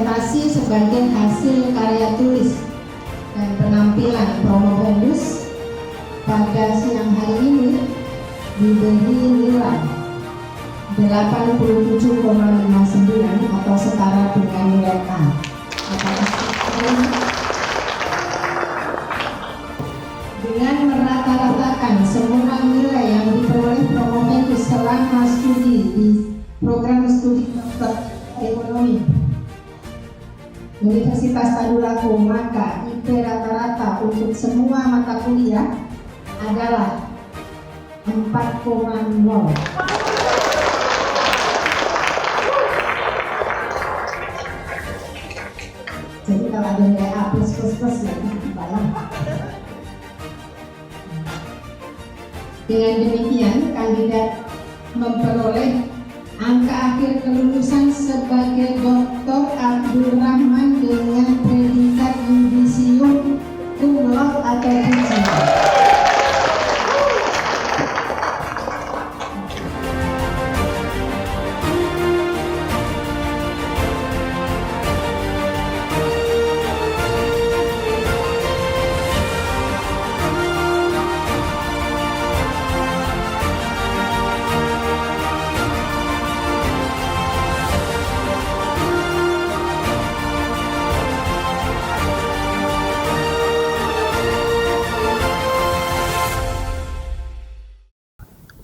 presentasi sebagai hasil karya tulis dan penampilan Promovendus pada siang hari ini diberi nilai 87,59 atau setara dengan nilai A. Dengan merata-ratakan semua nilai yang diperoleh Promovendus selama studi di program studi dokter ekonomi Universitas Tadulako, maka IP rata-rata untuk semua mata kuliah adalah 4,0. Jadi kalau ada nilai A plus ya dibayar. Dengan demikian, kandidat memperoleh angka akhir kelulusan sebagai Dr. Abdul Rahman dengan predikat yudisium cum laude atau ujian.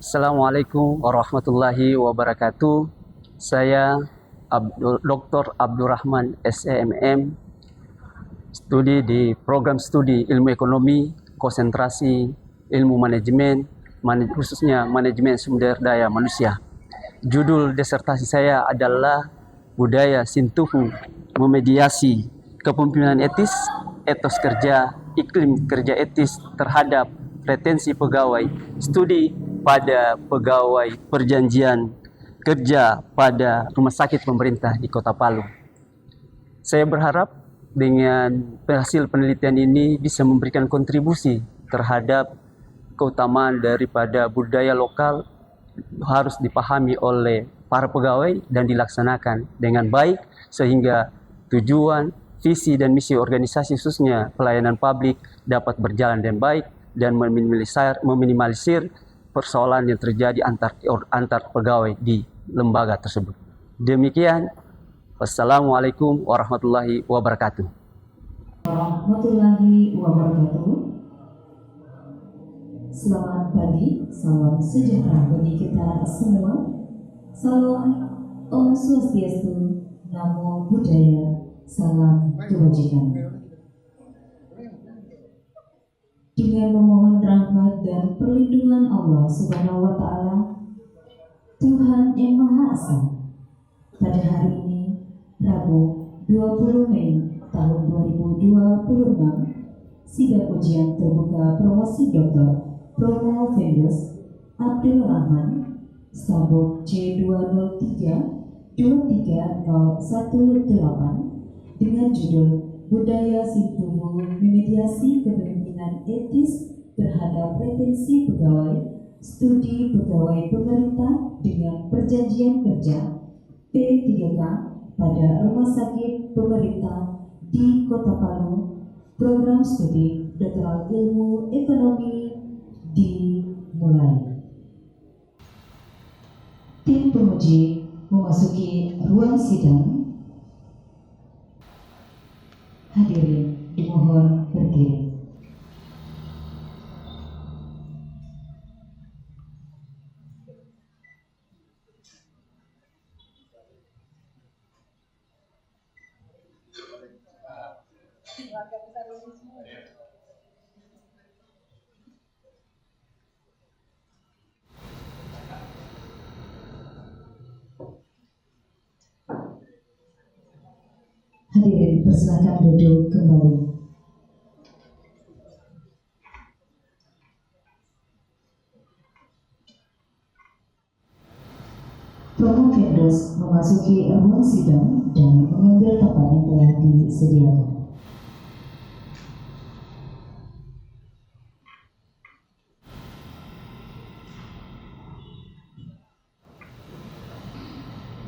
Assalamualaikum warahmatullahi wabarakatuh. Saya Dr. Abdul Rahman SEMM, studi di program studi ilmu ekonomi, konsentrasi ilmu manajemen, khususnya manajemen sumber daya manusia. Judul disertasi saya adalah Budaya Sintuhu Memediasi Kepemimpinan Etis, Etos Kerja, Iklim Kerja Etis terhadap Retensi Pegawai Studi pada pegawai perjanjian kerja pada rumah sakit pemerintah di Kota Palu. Saya berharap dengan hasil penelitian ini bisa memberikan kontribusi terhadap keutamaan daripada budaya lokal harus dipahami oleh para pegawai dan dilaksanakan dengan baik sehingga tujuan, visi dan misi organisasi khususnya pelayanan publik dapat berjalan dengan baik dan meminimalisir persoalan yang terjadi antar pegawai di lembaga tersebut. Demikian, wassalamualaikum warahmatullahi wabarakatuh. Warahmatullahi wabarakatuh. Selamat pagi, salam sejahtera bagi kita semua. Salam Om Swastiastu, Namo Buddhaya, salam kebajikan. Dengan memohon rahmat dan perlindungan Allah Subhanahu wa Ta'ala, Tuhan yang Maha Esa, pada hari ini, Rabu 20 Mei tahun 2026, sidang ujian terbuka promosi Dr. Promovendus Abdul Rahman, Sabuk C203 23018 dengan judul Budaya Sintuhu Memediasi Kepemimpinan Etis terhadap Retensi Pegawai Studi Pegawai Pemerintah dengan Perjanjian Kerja P3K pada Rumah Sakit Pemerintah di Kota Palu, Program Studi Doktoral Ilmu Ekonomi dimulai. Tim penguji memasuki ruang sidang. Hadirin dimohon berdiri. Hadirin persilakan duduk kembali. Promovendus memasuki ruang sidang dan mengambil tempat yang telah disediakan.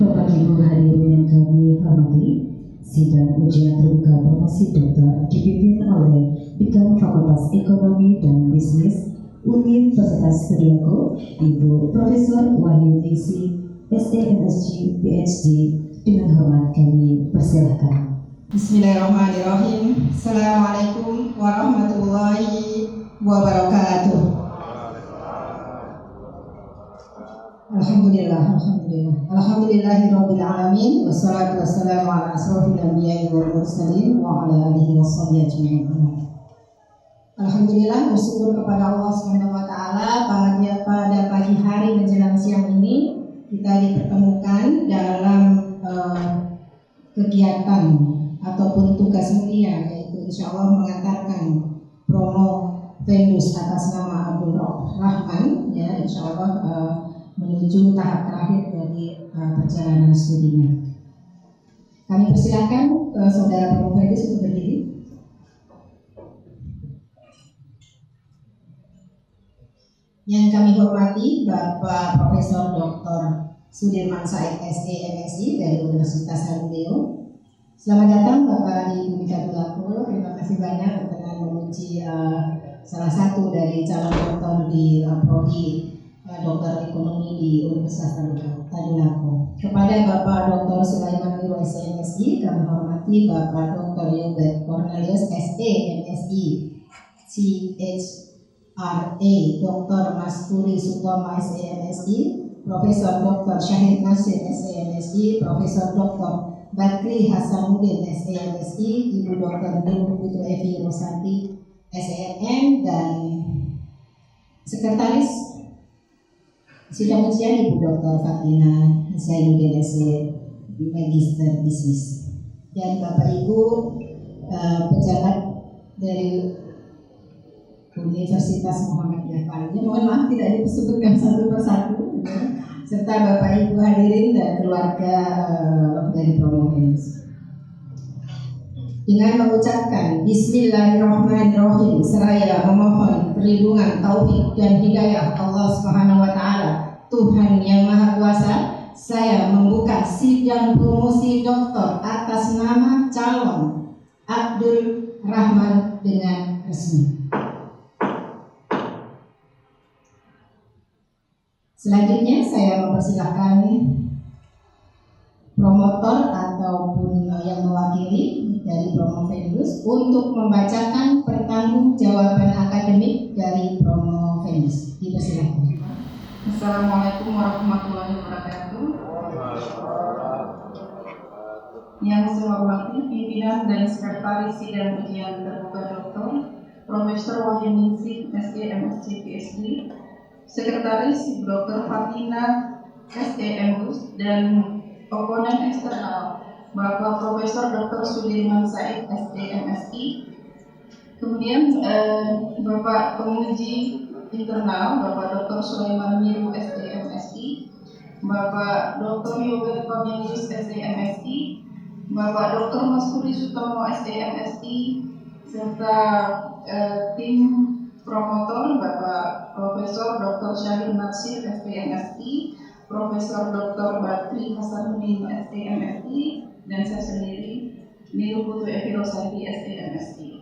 Bapak Ibu hadirin yang kami hormati, sidang sidang ujian terbuka promosi doktor dipimpin oleh Dekan Fakultas Ekonomi dan Bisnis Universitas Tadulako, Ibu Profesor Wahyu Ningsih, SEMSG, PhD. Dengan hormat kami persilahkan. Bismillahirrahmanirrahim. Assalamualaikum warahmatullahi wabarakatuh. Alhamdulillahirabbil alamin wassalatu wassalamu ala asrofil anbiya'i wal mursalin wa ala alihi washabihi ajma'in. Alhamdulillah, bersyukur kepada Allah Subhanahu wa taala pada pagi hari menjelang siang ini kita dipertemukan dalam kegiatan ataupun tugas mulia, yaitu insyaallah mengantarkan promo Venus atas nama Abdul Rahman, ya insyaallah menuju tahap terakhir dari perjalanan studinya. Kami persilakan saudara Prof. Venus untuk berdiri. Yang kami hormati Bapak Profesor Dr. Sudirman Said SEMSI dari Universitas Harumdeyo. Selamat datang Bapak di Bumi Tadulako. Terima kasih banyak berkenan memuji salah satu dari calon doktor di prodi Dokter Ekonomi di Universitas Tadulako. Kepada Bapak Dr. Sulaiman Miru SEMSI, kami hormati Bapak Dr. Yobet Cornelius SEMSI, CHRA, Dr. Masturi Sutomo SEMSI, Profesor Dr. Syahid Nasir SEMSI, Profesor Dr. Bakri Hasanuddin SEMSI, Ibu Dr. Nur Putu Evi Rosanti SEMM, dan Sekretaris Sidang Ujian Ibu Dr. Fatina Zainuddin SE, Magister Bisnis, dan Bapak Ibu pejabat dari Universitas Muhammadiyah Pali. Mohon maaf tidak disebutkan satu persatu, serta Bapak Ibu hadirin dan keluarga dari Promo Venus. Dengan mengucapkan Bismillahirrahmanirrahim, seraya memohon perlindungan, taufik dan hidayah Allah Subhanahu wa taala, Tuhan yang Maha Kuasa, saya membuka sidang promosi doktor atas nama calon Abdul Rahman dengan resmi. Selanjutnya saya mempersilahkan promotor ataupun yang mewakili dari Promo Venus untuk membacakan pertanggungjawaban akademik dari Promo Venus. Dipersilakan. Assalamualaikum warahmatullahi wabarakatuh. Yang saya hormati pimpinan dan sekretaris sidang ujian terbuka doktor Profesor Wahyu Ningsih SEMSC PhD, Sekretaris Dr. Fatina SEMUS, dan komponen eksternal Bapak Profesor Dr. Sudirman Said SEMSI, kemudian Bapak penguji internal Bapak Dr. Sulaiman Miru SEMSI, Bapak Dr. Yobet Cornelius SEMSI, Bapak Dr. Masturi Sutomo SEMSI, serta tim promotor Bapak Profesor Dr. Syahid Nasir SEMSI, Profesor Dr. Bakri Hasanuddin SEMSI, dan saya sendiri Nur Putu Evi Rosanti SEMSI.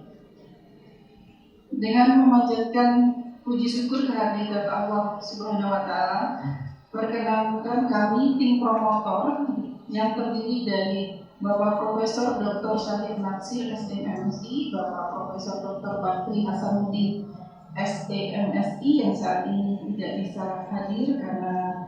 Dengan memanjatkan puji syukur kehadirat Allah Subhanahu wa taala, perkenankan kami tim promotor yang terdiri dari Bapak Profesor Dr. Syahid Nasir SEMSI, Bapak Profesor Dr. Bakri Hasanuddin SEMSI yang saat ini tidak bisa hadir karena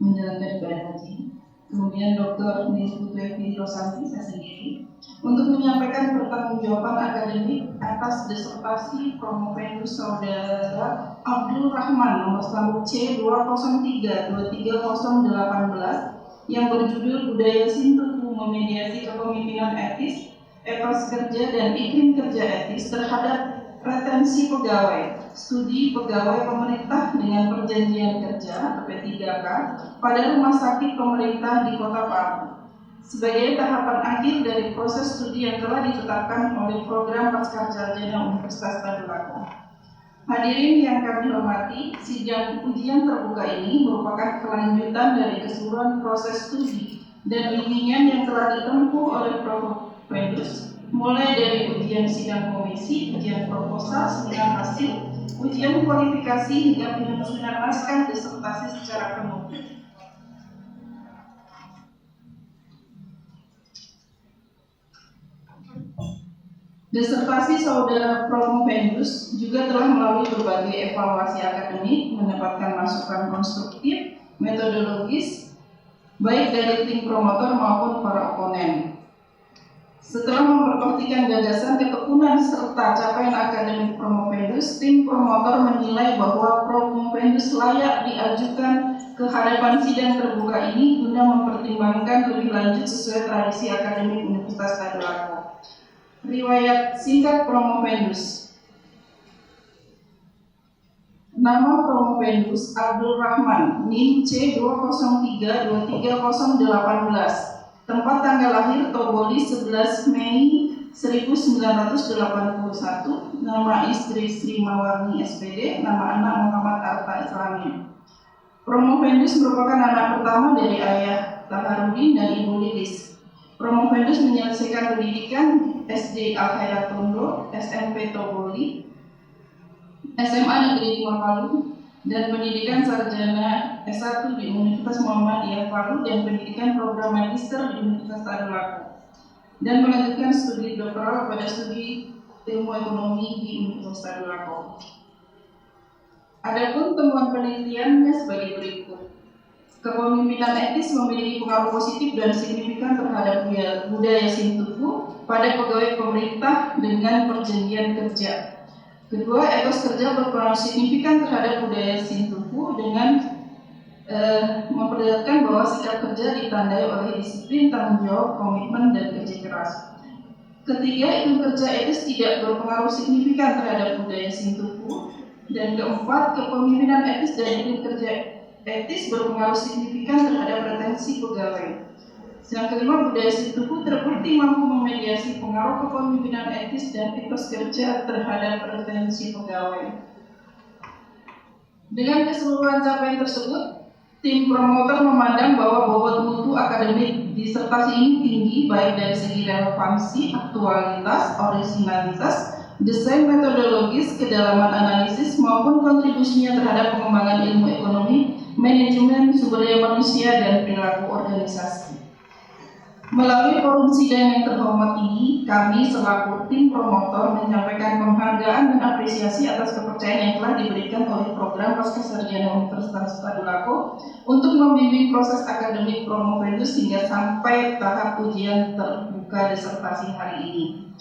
menjalankan ibadah haji. Kemudian Dr. Nur Putu Evi Rosanti, saya sendiri, untuk menyampaikan pertanggungjawaban akademik atas disertasi Promo Venus Saudara Abdul Rahman nomor sambung C 203-23018 yang berjudul Budaya Sintuku Memediasi Kepemimpinan Etis, Etos Kerja dan Iklim Kerja Etis terhadap Retensi Pegawai, Studi Pegawai Pemerintah dengan Perjanjian Kerja atau P3K pada Rumah Sakit Pemerintah di Kota Palu sebagai tahapan akhir dari proses studi yang telah ditetapkan oleh Program Pascasarjana Universitas Tadulako. Hadirin yang kami hormati, sidang ujian terbuka ini merupakan kelanjutan dari keseluruhan proses studi dan bimbingan yang telah ditempuh oleh Prof. Pendus, mulai dari ujian sidang komisi, ujian proposal, seminar hasil, ujian kualifikasi hingga penyusunan naskah disertasi secara penuh. Disertasi Saudara Prof. Pendus juga telah melalui berbagai evaluasi akademik, mendapatkan masukan konstruktif, metodologis, baik dari tim promotor maupun para oponen. Setelah memperhatikan gagasan, ketekunan, serta capaian akademik Prof. Pendus, tim promotor menilai bahwa Prof. Pendus layak diajukan ke hadapan sidang terbuka ini guna mempertimbangkan lebih lanjut sesuai tradisi akademik Universitas Tadulako. Riwayat singkat Prof. Pendus. Nama Prof. Pendus Abdul Rahman, NIM C203-23018. Tempat tanggal lahir Toboli 11 Mei 1981. Nama istri Sri Mawarni SPD. Nama anak Muhammad Arta Islami. Prof. Pendus merupakan anak pertama dari ayah Taharudin dan ibu Lilis. Prof. Pendus menyelesaikan pendidikan SD Al-Hairatondo, SMP Toboli, SMA Negeri 5 Palu, dan pendidikan sarjana S1 di Universitas Muhammadiyah Palu dan pendidikan program magister di Universitas Tadulako, dan melanjutkan studi doktoral pada studi ilmu ekonomi di Universitas Tadulako. Adapun temuan penelitiannya sebagai berikut. Kepemimpinan etis memiliki pengaruh positif dan signifikan terhadap budaya Sintufu pada pegawai pemerintah dengan perjanjian kerja. Kedua, etos kerja berpengaruh signifikan terhadap budaya Sintufu dengan memperlihatkan bahwa sikap kerja ditandai oleh disiplin, tanggung jawab, komitmen, dan kerja keras. Ketiga, iklim kerja etis tidak berpengaruh signifikan terhadap budaya Sintufu. Dan keempat, kepemimpinan etis dan iklim kerja etis berpengaruh signifikan terhadap retensi pegawai. Yang kelima, budaya Sintufu terbukti mampu memediasi pengaruh kepemimpinan etis dan etos kerja terhadap retensi pegawai. Dengan keseluruhan capaian tersebut, tim promotor memandang bahwa bobot mutu akademik disertasi ini tinggi baik dari segi relevansi, aktualitas, originalitas, desain metodologis, kedalaman analisis maupun kontribusinya terhadap pengembangan ilmu ekonomi, manajemen, sumber daya manusia, dan perilaku organisasi. Melalui forum sidang yang terhormat ini, kami selaku tim promotor menyampaikan penghargaan dan apresiasi atas kepercayaan yang telah diberikan oleh program Pascasarjana Universitas Tadulako untuk membimbing proses akademik Prof. Pendus hingga sampai tahap ujian terbuka disertasi hari ini.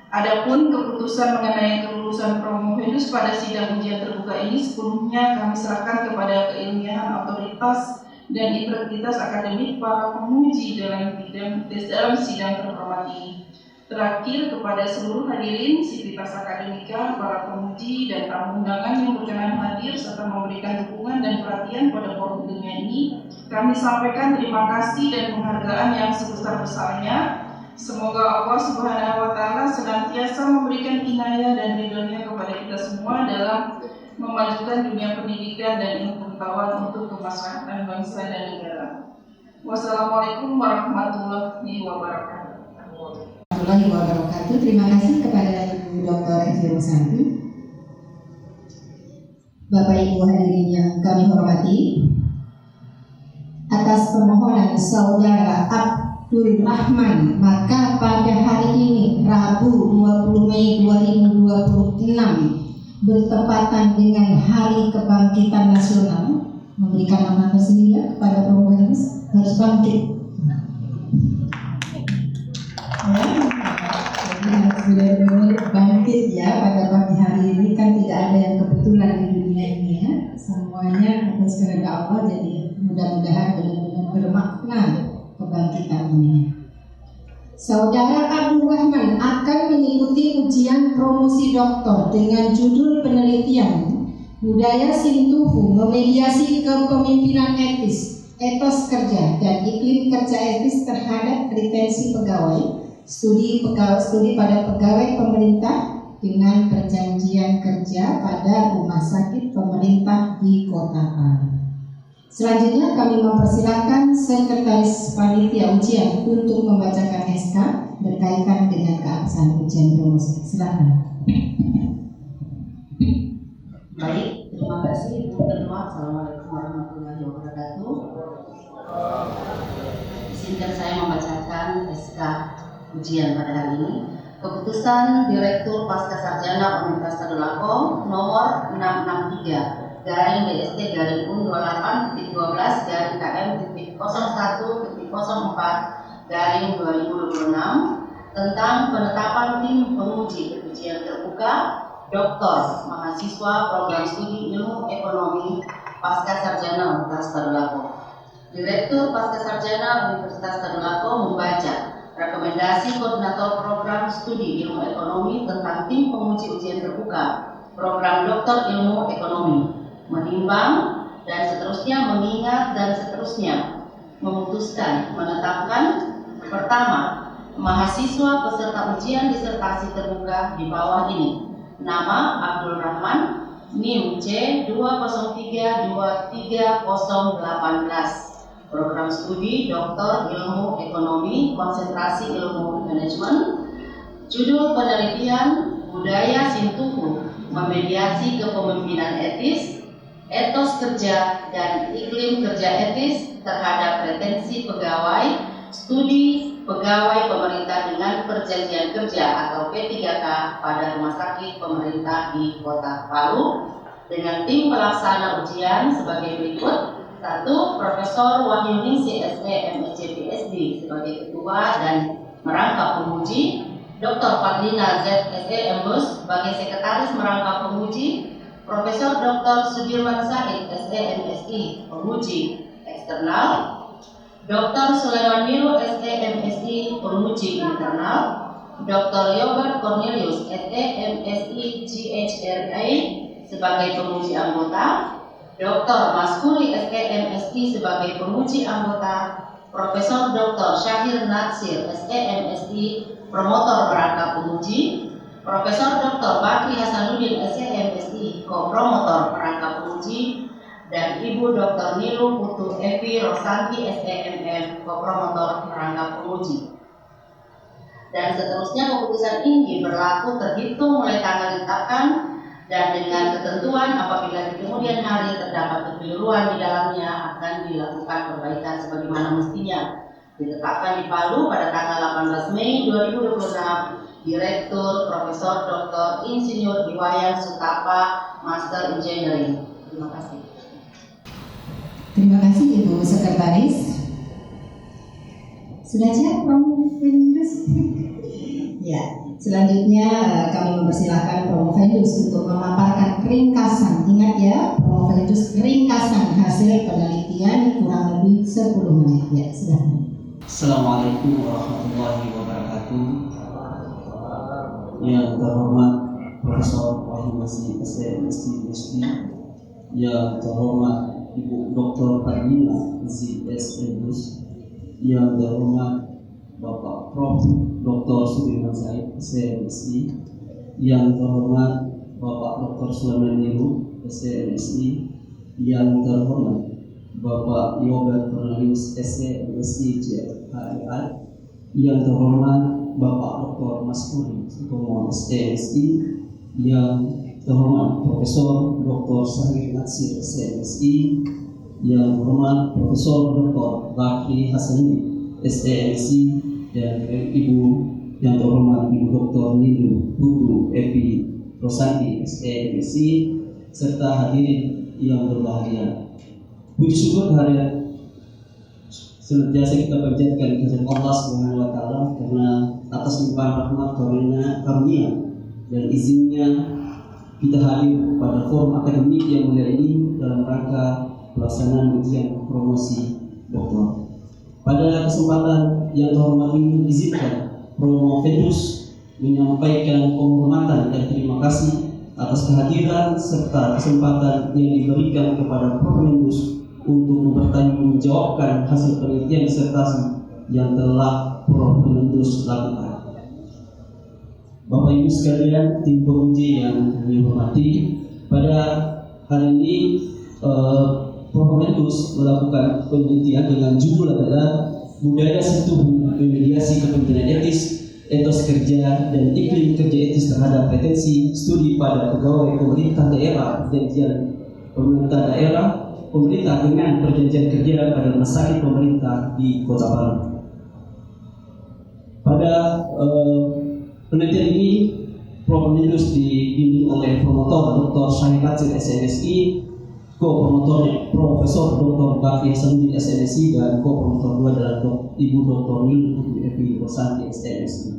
Adapun keputusan mengenai kelulusan Prof. Pendus pada sidang ujian terbuka ini sepenuhnya kami serahkan kepada keilmiahan, otoritas, dan integritas akademik para penguji dalam sidang terhormat ini. Terakhir, kepada seluruh hadirin, sivitas akademika, para penguji, dan tamu undangan yang berkenan hadir serta memberikan dukungan dan perhatian pada forum ilmiah ini, kami sampaikan terima kasih dan penghargaan yang sebesar-besarnya. Semoga Allah Subhanahu wa Ta'ala senantiasa memberikan inayah dan ridhonya kepada kita semua dalam memajukan dunia pendidikan dan ilmu pengetahuan untuk kemaslahatan bangsa dan negara. Wassalamualaikum warahmatullahi wabarakatuh. Terima kasih kepada Ibu Dr. F. Rosanti. Bapak Ibu hadirin yang kami hormati, atas permohonan Saudara Abdul Rahman, maka pada hari ini Rabu 20 Mei 2026 bertepatan dengan Hari Kebangkitan Nasional, memberikan nama tersendiri ya kepada Prof. Pendus, harus bangkit. Harus benar-benar bangkit ya pada pagi hari ini, kan tidak ada yang kebetulan di dunia ini ya, semuanya atas kehendak Allah, jadi mudah-mudahan benar-benar bermakna kebangkitan ini. Saudara Abdul Rahman akan mengikuti ujian promosi doktor dengan judul penelitian Budaya Sintufu Memediasi Kepemimpinan Etis, Etos Kerja, dan Iklim Kerja Etis Terhadap Retensi Pegawai, studi pada pegawai pemerintah dengan perjanjian kerja pada rumah sakit pemerintah di Kota Palu. Selanjutnya kami mempersilakan Sekretaris Panitia Ujian untuk membacakan SK berkaitan dengan keabsahan ujian promosi. Silakan. Baik, terima kasih Ibu Ketua. Assalamualaikum warahmatullahi wabarakatuh. Izinkan saya membacakan SK ujian pada hari ini. Keputusan Direktur Pascasarjana Universitas Tadulako nomor 663 garing BST garing UN 28.12 garing KM.01.04 garing 2026 tentang penetapan tim penguji ujian terbuka Doktor Mahasiswa Program Studi Ilmu Ekonomi Pascasarjana Universitas Tadulako. Direktur Pascasarjana Universitas Tadulako membaca rekomendasi Koordinator Program Studi Ilmu Ekonomi tentang tim penguji ujian terbuka Program Doktor Ilmu Ekonomi, menimbang dan seterusnya, mengingat dan seterusnya, memutuskan menetapkan pertama, mahasiswa peserta ujian disertasi terbuka di bawah ini. Nama Abdul Rahman, NIM C203230018. Program studi Doktor Ilmu Ekonomi, konsentrasi ilmu manajemen. Judul penelitian Budaya Sintuku, memediasi kepemimpinan etis, etos kerja dan iklim kerja etis terhadap retensi pegawai, studi pegawai pemerintah dengan perjanjian kerja atau P3K pada rumah sakit pemerintah di Kota Palu dengan tim pelaksana ujian sebagai berikut. 1. Profesor Wahyuningsi SE MSc PhD sebagai ketua dan merangkap penguji, Dr. Fadlina Z SE MBus sebagai sekretaris merangkap penguji, Profesor Dr. Sudirman Said SE MSI penguji eksternal, Dr. Sulaiman Miru SE MSI penguji internal, Dr. Yobert Cornelius SE MSI GHRA sebagai penguji anggota, Dr. Maskuri SE MSI sebagai penguji anggota, Profesor Dr. Syahir Natsir SE MSI promotor merangkap penguji, Profesor Dr. Bakri Hasanuddin SE MSI co-promotor merangkap penguji, dan Ibu Dr. Nilu Putu Evi Rosanti SEMM co-promotor merangkap penguji. Dan seterusnya keputusan ini berlaku terhitung mulai tanggal ditetapkan dan dengan ketentuan apabila di kemudian hari terdapat kekeliruan di dalamnya akan dilakukan perbaikan sebagaimana mestinya. Ditetapkan di Palu pada tanggal 18 Mei 2026, Direktur Profesor Dr. Insinyur Diwayan Sutapa, Master Engineering. Terima kasih. Terima kasih Ibu Sekretaris. Sudah siap Prof. Vendus? Ya. Selanjutnya kami mempersilahkan Prof. Vendus untuk memaparkan ringkasan. Ingat ya, Prof. Vendus ringkasan hasil penelitian kurang lebih 10 menit. Ya, silakan. Assalamualaikum warahmatullahi wabarakatuh. Yang terhormat Profesor Wahyuningsi SMSc PhD, yang terhormat Ibu Dr. Fadlina Z.S. MBus, yang terhormat Bapak Prof. Dr. Sudirman Said SMSI, yang terhormat Bapak Dr. Sulaiman Miru SMSI, yang terhormat Bapak Yobert Cornelius SMSI JHRA, yang terhormat Bapak Dr. Maskuri SMSI, yang terhormat Profesor Dr. Syahir Natsir SMSI, yang terhormat Profesor Dr. Bakri Hasanuddin SMSI, dan Ibu yang terhormat Ibu Dr. Nilu Putu Evi Rosanti SMSI, serta hadirin yang berbahagia. Puji syukur kehadirat senantiasa kita panjatkan kehadirat Allah Subhanahu wa taala karena atas limpahan rahmat karunia dan izinnya kita hadir pada forum akademik yang mulia ini dalam rangka pelaksanaan ujian promosi doktor. Pada kesempatan yang terhormat ini izinkan Prof. Vendus menyampaikan penghormatan dan terima kasih atas kehadiran serta kesempatan yang diberikan kepada Prof. Vendus untuk mempertanggungjawabkan hasil penelitian disertasi yang telah Prof. Vendus lakukan. Bapak Ibu sekalian, tim penguji yang kami hormati, pada hari ini Prof. melakukan penelitian dengan judul adalah Budaya Sentuh Memediasi Kepemimpinan Etis, Etos Kerja dan Iklim Kerja Etis Terhadap Retensi Studi pada Pegawai Pemerintah Daerah, Perjanjian Pemerintah Daerah, Pemerintah dengan Perjanjian Kerja pada Rumah Sakit Pemerintah di Kota Palu. Pada penelitian ini, Prof. dibimbing oleh promotor Dr. Syahid Latsir SMSI, ko-promotornya Profesor Dr. Bakri Hasanuddin SMSI, dan ko-promotor 2 adalah Ibu Dr. Nil Evi Rosanti SMSI.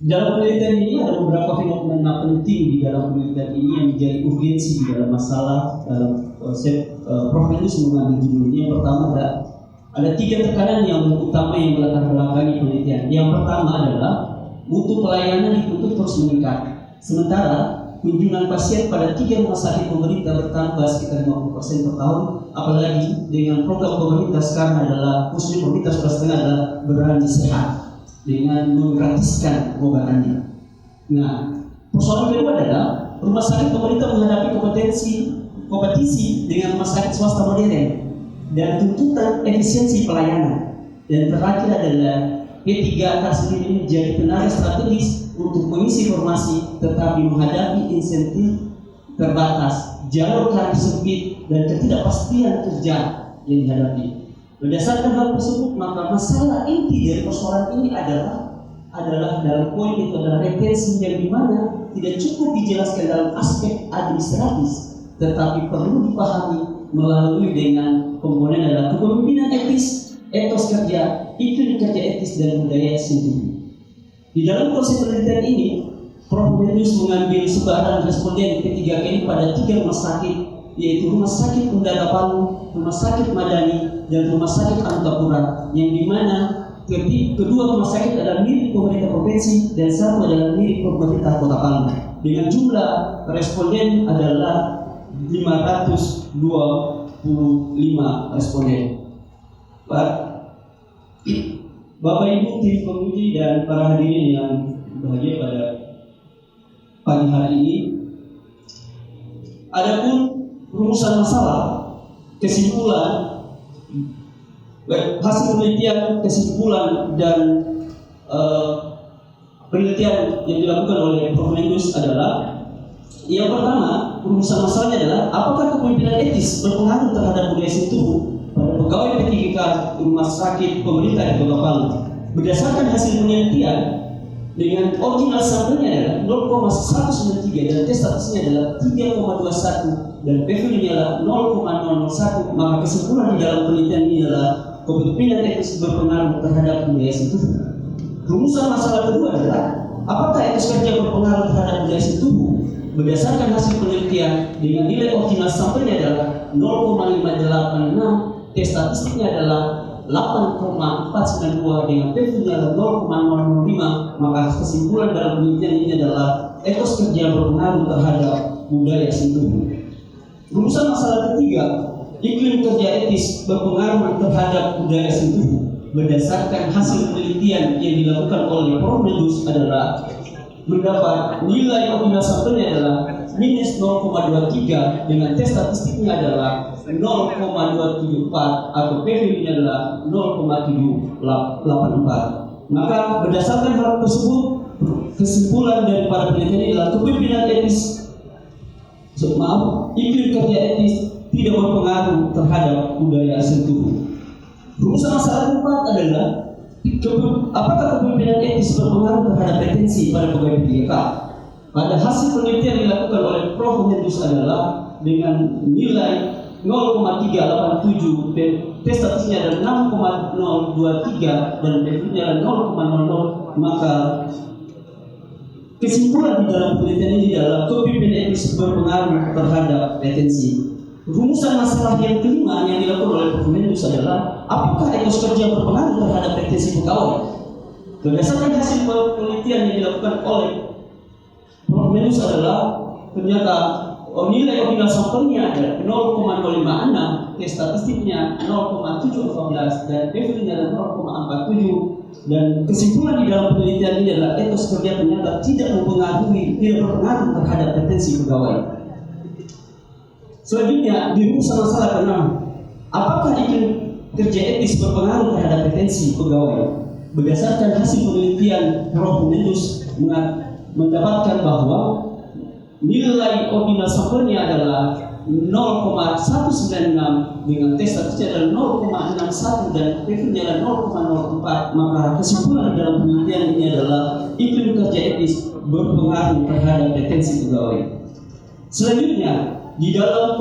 Dalam penelitian ini ada beberapa fenomena penting di dalam penelitian ini yang menjadi urgensi di dalam masalah Prof. mengambil judul ini. Yang pertama ada 3 tekanan yang utama yang melatar belakangi penelitian. Yang pertama adalah mutu pelayanan dituntut terus meningkat. Sementara kunjungan pasien pada 3 rumah sakit pemerintah bertambah sekitar 50% per tahun, apalagi dengan program pemerintah sekarang adalah khususnya pemerintah swasta adalah berani sehat dengan menggratiskan obatannya. Nah, persoalan kedua adalah rumah sakit pemerintah menghadapi kompetisi dengan rumah sakit swasta modern dan tuntutan efisiensi pelayanan. Dan terakhir adalah P3 atas ini menjadi tenaga strategis untuk mengisi formasi tetapi menghadapi insentif terbatas, jalur karir sempit dan ketidakpastian kerja yang dihadapi. Berdasarkan hal tersebut, maka masalah inti dari persoalan ini adalah dalam poin itu adalah retensi yang dimana tidak cukup dijelaskan dalam aspek administratif, tetapi perlu dipahami melalui dengan komponen adalah kepemimpinan etis, etos kerja, iklim kerja etis dan budaya sentuh. Di dalam proses penelitian ini, Prof. mengambil sebaran responden ketiga kali pada 3 rumah sakit, yaitu Rumah Sakit Undana Palu, Rumah Sakit Madani, dan Rumah Sakit Antapura, yang dimana kedua rumah sakit adalah milik pemerintah provinsi dan satu adalah milik pemerintah Kota Palu. Dengan jumlah responden adalah 525 responden. Bapak Ibu tim penguji dan para hadirin yang berbahagia pada pagi hari ini, adapun rumusan masalah, kesimpulan, hasil penelitian, kesimpulan dan penelitian yang dilakukan oleh Prof. adalah yang pertama, rumusan masalahnya adalah apakah kepemimpinan etis berpengaruh terhadap budaya sentuh pada pegawai P3K rumah sakit pemerintah di Kota Palu. Berdasarkan hasil penelitian dengan original sampelnya adalah 0,193 dan tes statusnya adalah 3,21 dan PV-nya adalah 0,001, maka kesimpulan di dalam penelitian ini adalah kepemimpinan etis berpengaruh terhadap budaya sentuh. Rumusan masalah kedua adalah apakah etos kerja berpengaruh terhadap budaya sentuh? Berdasarkan hasil penelitian dengan nilai original sampelnya adalah 0,586, tes statistiknya adalah 8,492 dengan PV-nya adalah 0,005, maka kesimpulan dalam penelitian ini adalah etos kerja berpengaruh terhadap budaya sentuh. Rumusan masalah ketiga, iklim kerja etis berpengaruh terhadap budaya sentuh. Berdasarkan hasil penelitian yang dilakukan oleh Prof. adalah mendapat nilai original sampelnya adalah minus 0,23 dengan tes statistiknya adalah 0,274 atau PV-nya adalah 0,784. Maka berdasarkan hal tersebut, kesimpulan dari para penelitian ini adalah kepemimpinan etis, iklim kerja etis tidak berpengaruh terhadap budaya sentuh. Rumusan masalah keempat adalah apakah kepemimpinan etis berpengaruh terhadap retensi pada pegawai P3K? Pada hasil penelitian dilakukan oleh Prof. adalah dengan nilai 0,387 dan tes statusnya adalah 6,023 dan PV-nya adalah 0,00, maka kesimpulan di dalam penelitian ini adalah kepemimpinan etis berpengaruh terhadap retensi. Rumusan masalah yang kelima yang dilakukan oleh Prof. adalah apakah etos kerja berpengaruh terhadap retensi pegawai? Berdasarkan hasil penelitian yang dilakukan oleh Prof. adalah ternyata nilai original sampelnya ada 0,056, tes statistiknya 0,714 dan PV-nya adalah 0,47, dan kesimpulan di dalam penelitian ini adalah etos kerja ternyata tidak berpengaruh terhadap retensi pegawai. Selanjutnya, di rumusan masalah ke-6, apakah iklim kerja etis berpengaruh terhadap potensi pegawai? Berdasarkan hasil penelitian Prof. Menendus mendapatkan bahwa nilai ordinal sampelnya adalah 0,196 dengan tes statistiknya adalah 0,61 dan P-nya adalah 0,04. Maka kesimpulan dalam penelitian ini adalah iklim kerja etis berpengaruh terhadap potensi pegawai. Selanjutnya, di dalam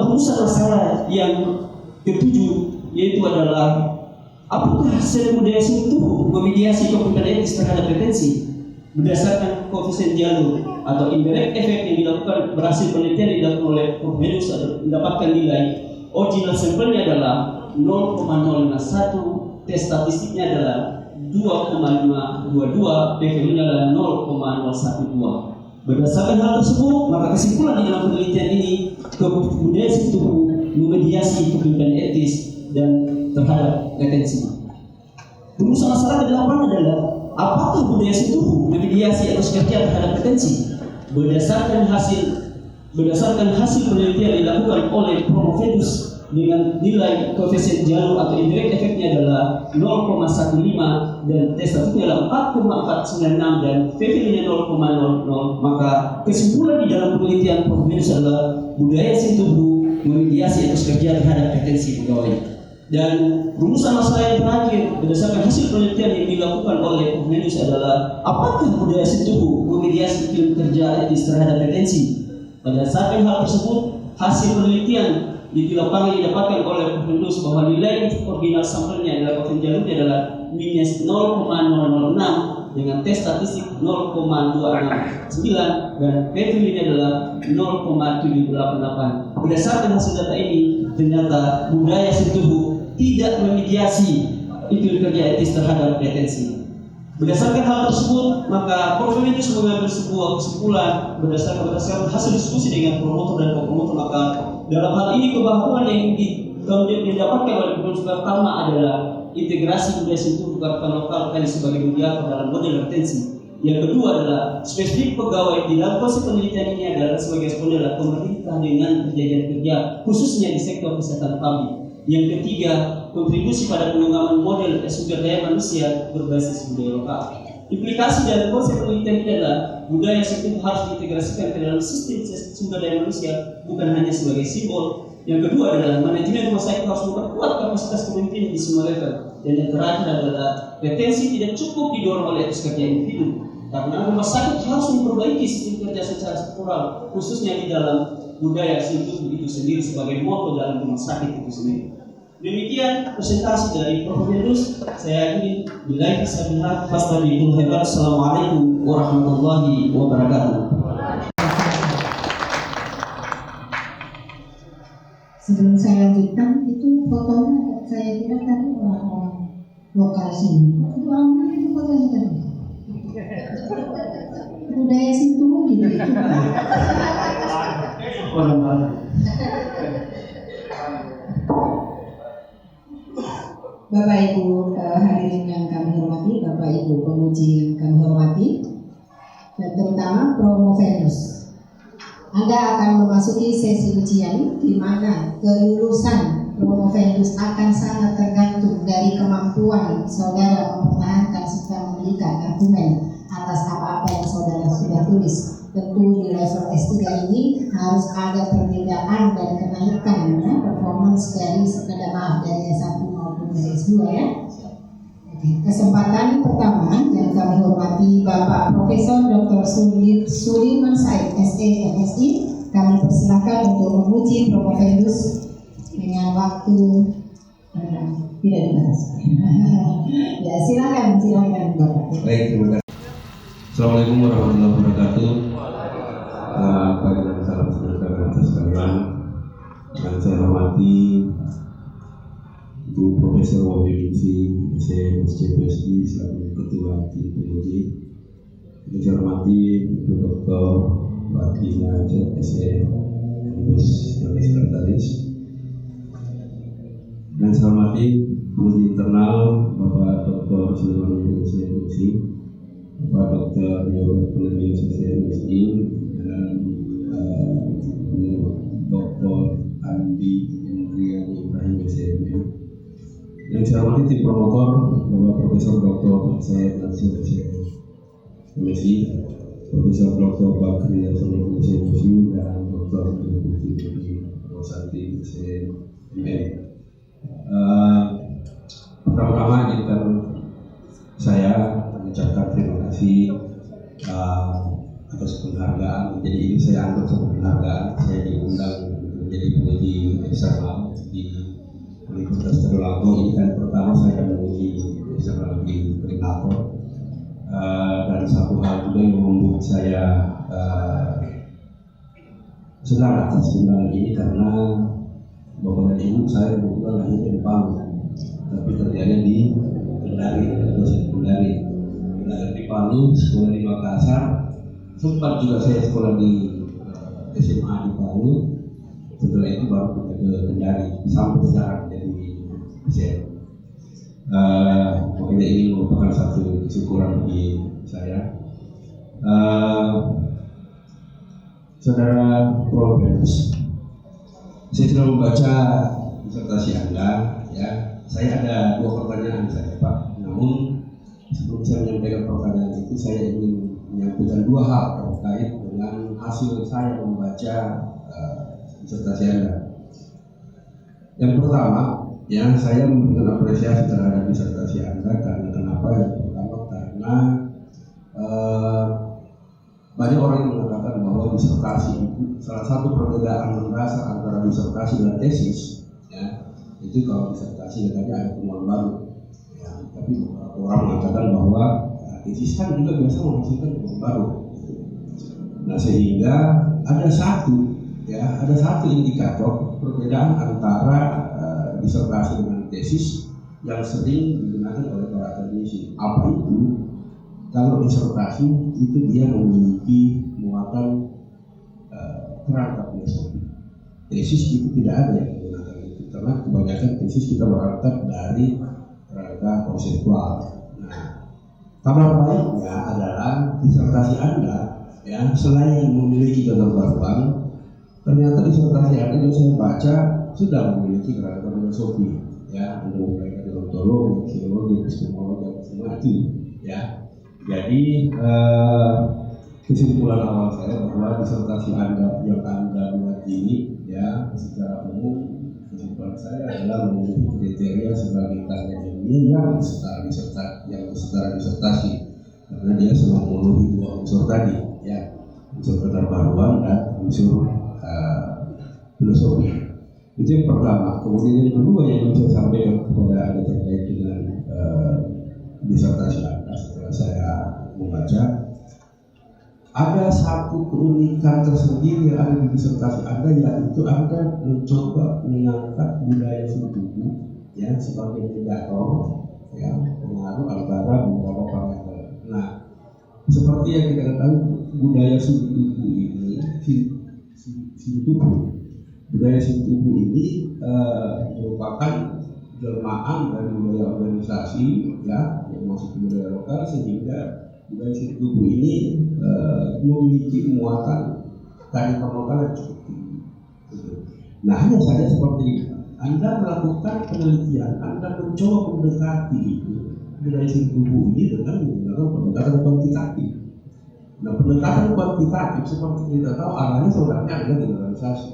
rumusan masalah yang ketujuh, yaitu adalah apakah sel budaya tubuh memediasi kepemimpinan etis terhadap potensi? Berdasarkan koefisien jalur atau indirect effect yang dilakukan berhasil penelitian dilakukan oleh Prof. Menendus mendapatkan nilai original sampelnya adalah 0,051, tes statistiknya adalah 2,522, P-nya adalah 0,012. Berdasarkan hal tersebut, maka kesimpulan di dalam penelitian ini kebudayaan tubuh memediasi kepemimpinan etis dan terhadap retensi. Rumusan masalah ke-8 adalah apakah budaya tubuh memediasi etos kerja terhadap retensi? Berdasarkan hasil penelitian dilakukan oleh Prof. Menendus dengan nilai koefisien jalur atau indirect effect-nya adalah 0,15 dan tes statistiknya adalah 4,496 dan P-nya 0,00. Maka kesimpulan di dalam penelitian Prof. Menendus adalah budaya tubuh memediasi etos kerja terhadap retensi pegawai. Dan rumusan masalah yang terakhir berdasarkan hasil penelitian yang dilakukan oleh Prof. Menendus adalah apakah budaya tubuh memediasi iklim kerja etis terhadap retensi? Berdasarkan hal tersebut, hasil penelitian di lapangan didapatkan oleh Prof. Menendus bahwa nilai original sampelnya adalah koefisien jalurnya adalah minus 0,006 dengan tes statistik 0,269 dan P-nya adalah 0,788. Berdasarkan hasil data ini, ternyata budaya tubuh tidak memediasi iklim kerja etis terhadap retensi. Berdasarkan hal tersebut, maka Prof. Menendus mengambil sebuah kesimpulan berdasarkan hasil diskusi dengan promotor dan co-promotor. Maka dalam hal ini kebahagiaan yang didapatkan oleh Prof. pertama adalah integrasi budaya tubuh karena lokal kali sebagai mediator dalam model retensi. Yang kedua adalah spesifik pegawai di dalam proses penelitian ini adalah sebagai responder adalah pemerintah dengan perjanjian kerja khususnya di sektor kesehatan publik. Yang ketiga, kontribusi pada pengembangan model sumber daya manusia berbasis budaya lokal. Implikasi dari konsep penelitian ini adalah budaya itu harus diintegrasikan ke dalam sistem sumber daya manusia, bukan hanya sebagai simbol. Yang kedua adalah manajemen rumah sakit harus memperkuat kapasitas kepemimpinan di semua level. Dan yang terakhir adalah retensi tidak cukup didorong oleh etos kerja individu, karena rumah sakit harus memperbaiki sistem kerja secara struktural, khususnya di dalam budaya tubuh itu sendiri sebagai moto dalam rumah sakit itu sendiri. Demikian presentasi dari Prof. Menendus. Saya ingin bila bisa melihat fastabihul khairat. Assalamualaikum warahmatullahi wabarakatuh. Sebelum saya lanjutkan, itu fotonya saya kira tadi orang-orang lokal sini. Itu orang mana itu fotonya tadi? Budaya situ gitu. Orang mana? Bapak Ibu hadirin yang kami hormati, Bapak Ibu penguji yang kami hormati, dan terutama Prof. Menendus. Anda akan memasuki sesi ujian di mana kelulusan Prof. Menendus akan sangat tergantung dari kemampuan saudara mempertahankan serta memberikan argumen atas apa-apa yang saudara sudah tulis. Tentu di level S3 ini harus ada perbedaan dan kenaikan ya, performance dari S1 maupun dari S2 ya. Oke. Kesempatan pertama yang kami hormati Bapak Profesor Dr. Sudirman Said SE MSI, kami persilakan untuk menguji Prof. Menendus dengan waktu tidak dibahas. Ya silakan Bapak. Baik, terima kasih. Assalamualaikum warahmatullahi wabarakatuh. Pagi dan salam sejahtera atas sekalian. Yang saya hormati Ibu Profesor Wahyuningsi SCPSD selaku Ketua Tim Penguji. Yang saya hormati Ibu Dr. Mbak Dina SE sebagai Sekretaris. Dan saya hormati penguji internal Bapak Dr. Sudirman SE, Bapak Dr. Neurologi SE, dan Dr. Andi Indriani Ibrahim SMM. Yang saya hormati tim promotor Bapak Profesor Dr. Said Nasir MSI, Profesor Dr. Bakri Yasono MSI, dan Dr. Putri Rosanti SMM. Pertama-tama izinkan saya mengucapkan terima kasih atas penghargaan. Jadi ini saya anggap sebagai penghargaan. Saya diundang menjadi penguji eksternal di Universitas Tadulako. Ini kan pertama saya menguji eksternal di Tadulako. Dan satu hal juga yang membuat saya senang atas undangan ini karena bapak dan ibu saya kebetulan lahirnya di Palu, tapi kerjanya di Kendari, di Palu, sekolah di Makassar. Sempat juga saya sekolah di SMA di Palu. Setelah itu baru pindah ke Kendari sampai sekarang jadi dosen. Makanya ini merupakan satu kesyukuran bagi saya. Saudara Prof, saya sudah membaca disertasi Anda. Ya, saya ada 2 pertanyaan saya, Pak. Namun sebelum saya menyampaikan pertanyaan itu, saya ingin menyampaikan 2 hal terkait dengan hasil saya membaca disertasi Anda. Yang pertama, ya, saya memberikan apresiasi terhadap disertasi Anda karena kenapa? Yang pertama karena banyak orang yang mengatakan bahwa disertasi itu salah satu perbedaan mendasar antara disertasi dan tesis. Ya, itu kalau disertasi katanya ada temuan baru. Ya, tapi beberapa orang mengatakan bahwa tesis kan juga biasa menghasilkan temuan baru. Nah, sehingga ada satu indikator perbedaan antara disertasi dengan tesis yang sering digunakan oleh para akademisi. Apa itu? Kalau disertasi itu dia memiliki muatan kerangka filosofi. Tesis itu tidak ada yang menggunakan itu karena kebanyakan tesis kita berangkat dari kerangka konseptual. Nah, kabar baiknya adalah disertasi Anda, ya, selain memiliki keterbaruan, ternyata disertasi Anda yang saya baca sudah memiliki kerangka filosofi, ya, untuk mereka di ontologi, psikologi, epistemologi, semua itu, ya. Jadi kesimpulan awal saya bahwa disertasi Anda yang Anda buat ini, ya, secara umum kesimpulan saya adalah memenuhi kriteria sebagai karya ilmiah yang setara disertasi, karena dia sudah memenuhi 2 unsur tadi, ya, unsur keterbaruan dan unsur filosofi. Itu yang pertama. Kemudian yang kedua yang saya sampaikan kepada Anda terkait dengan disertasi Anda setelah saya membaca, ada satu keunikan tersendiri yang ada di disertasi Anda, yaitu Anda mencoba mengangkat budaya suku, ya, sebagai mediator, ya, pengaruh antara beberapa parameter. Nah, seperti yang kita ketahui, budaya suku ini, budaya suku ini merupakan jelmaan dari budaya organisasi, ya, yang masuk ke budaya lokal, sehingga budaya suku ini memiliki muatan kearifan lokal yang cukup tinggi. Nah, hanya saja seperti Anda melakukan penelitian, Anda mencoba mendekati budaya suku ini dengan menggunakan pendekatan kuantitatif. Nah, pendekatan kuantitatif seperti kita tahu arahnya sebenarnya adalah generalisasi.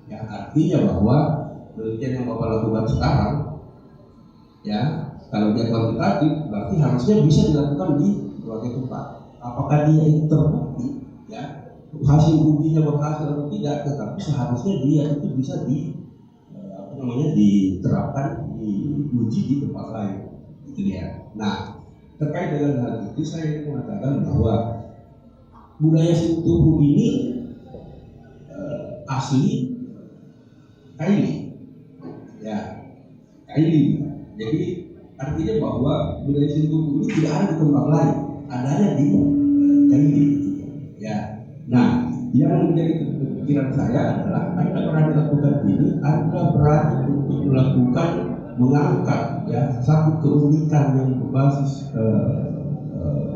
Ya, artinya bahwa penelitian yang Bapak lakukan sekarang, ya, kalau dia kuantitatif berarti harusnya bisa dilakukan di berbagai tempat. Apakah dia itu terbukti, ya, hasil ujinya berhasil atau tidak, tetapi seharusnya dia itu bisa diterapkan, diuji di tempat lain, gitu ya. Nah, terkait dengan hal itu saya ingin mengatakan bahwa budaya Sintubu ini asli Kaili, ya, Kaili. Jadi artinya bahwa budaya Sintubu ini tidak ada di tempat lain, adanya di Kaili, ya. Nah, yang menjadi pikiran saya adalah Anda berani lakukan ini, Anda berani untuk melakukan mengangkat, ya, satu keunikan yang berbasis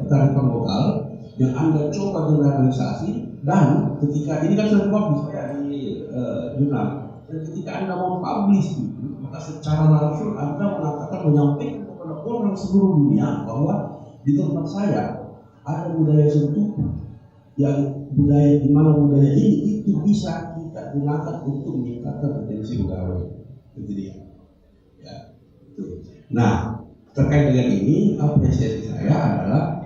kearifan lokal yang Anda coba generalisasi, dan ketika ini kan sudah publish ya di jurnal, dan ketika Anda mau publish itu, maka secara langsung Anda mengatakan, menyampaikan kepada orang seluruh dunia bahwa di tempat saya ada budaya sentuh, yang budaya di mana budaya ini itu bisa kita gunakan untuk meningkatkan potensi pegawai. Itu dia. Ya, itu. Nah, terkait dengan ini, apresiasi saya adalah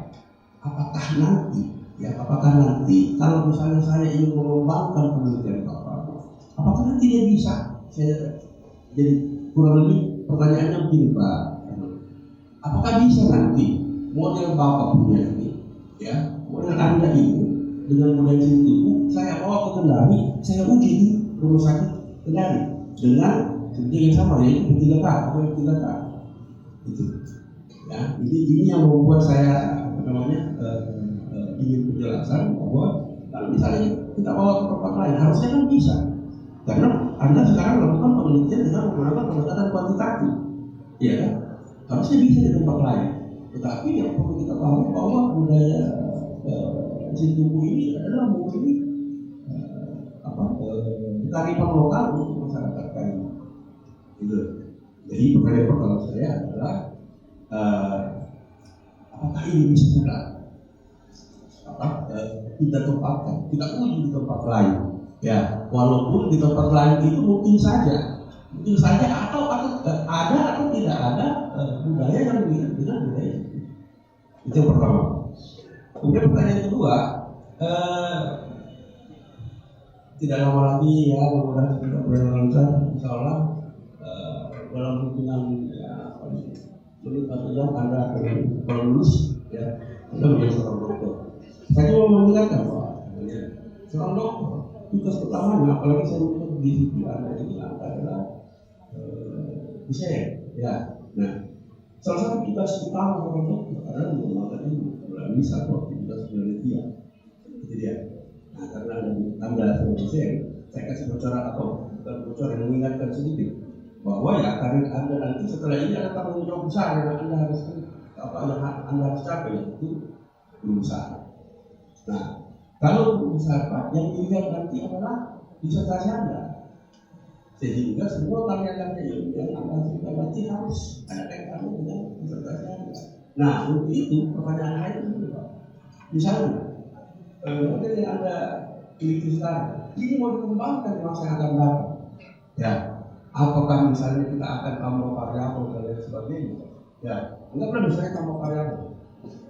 apakah nanti kalau misalnya saya ingin mengembangkan penelitian Bapak, apakah nanti dia bisa? Jadi kurang lebih pertanyaannya begini Pak, apakah bisa nanti model Bapak punya ini, ya model Anda ini dengan budaya itu saya bawa ke Kendari, saya uji di rumah sakit Kendari dengan seperti yang sama, yaitu 3K atau 3K itu. Ya, ini yang membuat saya ingin penjelasan bahwa kalau misalnya kita bawa ke tempat lain harusnya kan bisa, karena Anda sekarang melakukan penelitian dengan menggunakan pendekatan kuantitatif, ya kan? Harusnya bisa di tempat lain. Tetapi yang perlu kita pahami bahwa budaya Sintubu ini adalah murni kearifan lokal untuk masyarakat kami. Gitu. Jadi pertanyaan pertama saya adalah apakah ini bisa kita tempatkan, kita uji di tempat lain, ya walaupun di tempat lain itu mungkin saja atau ada atau tidak ada budaya yang mirip dengan budaya itu yang pertama. Kemudian pertanyaan kedua, tidak lama lagi ya mudah-mudahan kita berlancar, insya Allah dalam hitungan menit atau jam Anda akan lulus, ya Anda menjadi seorang dokter. Saya cuma mengingatkan bahwa seorang dokter tugas utamanya, apalagi saya untuk di situ Anda ini adalah desain, ya. Nah, salah satu tugas utama seorang dokter adalah mengembangkan ilmu melalui satu aktivitas penelitian. Itu dia. Nah, karena Anda sebagai desain, saya kasih bocoran atau bocoran yang mengingatkan sedikit bahwa ya karir Anda nanti setelah ini ada tanggung jawab besar yang Anda harus capai, yaitu lulusan. Nah, kalau lulusan Pak, yang dilihat nanti adalah disertasi Anda, sehingga semua karya-karya yang Anda hasilkan nanti harus ada kaitannya dengan disertasi Anda. Nah, untuk itu pertanyaan saya itu Pak, misalnya model yang Anda miliki sekarang ini mau dikembangkan di masa yang akan datang, ya. Apakah misalnya kita akan tambah variabel dan lain sebagainya? Ya, enggak misalnya tambah variabel.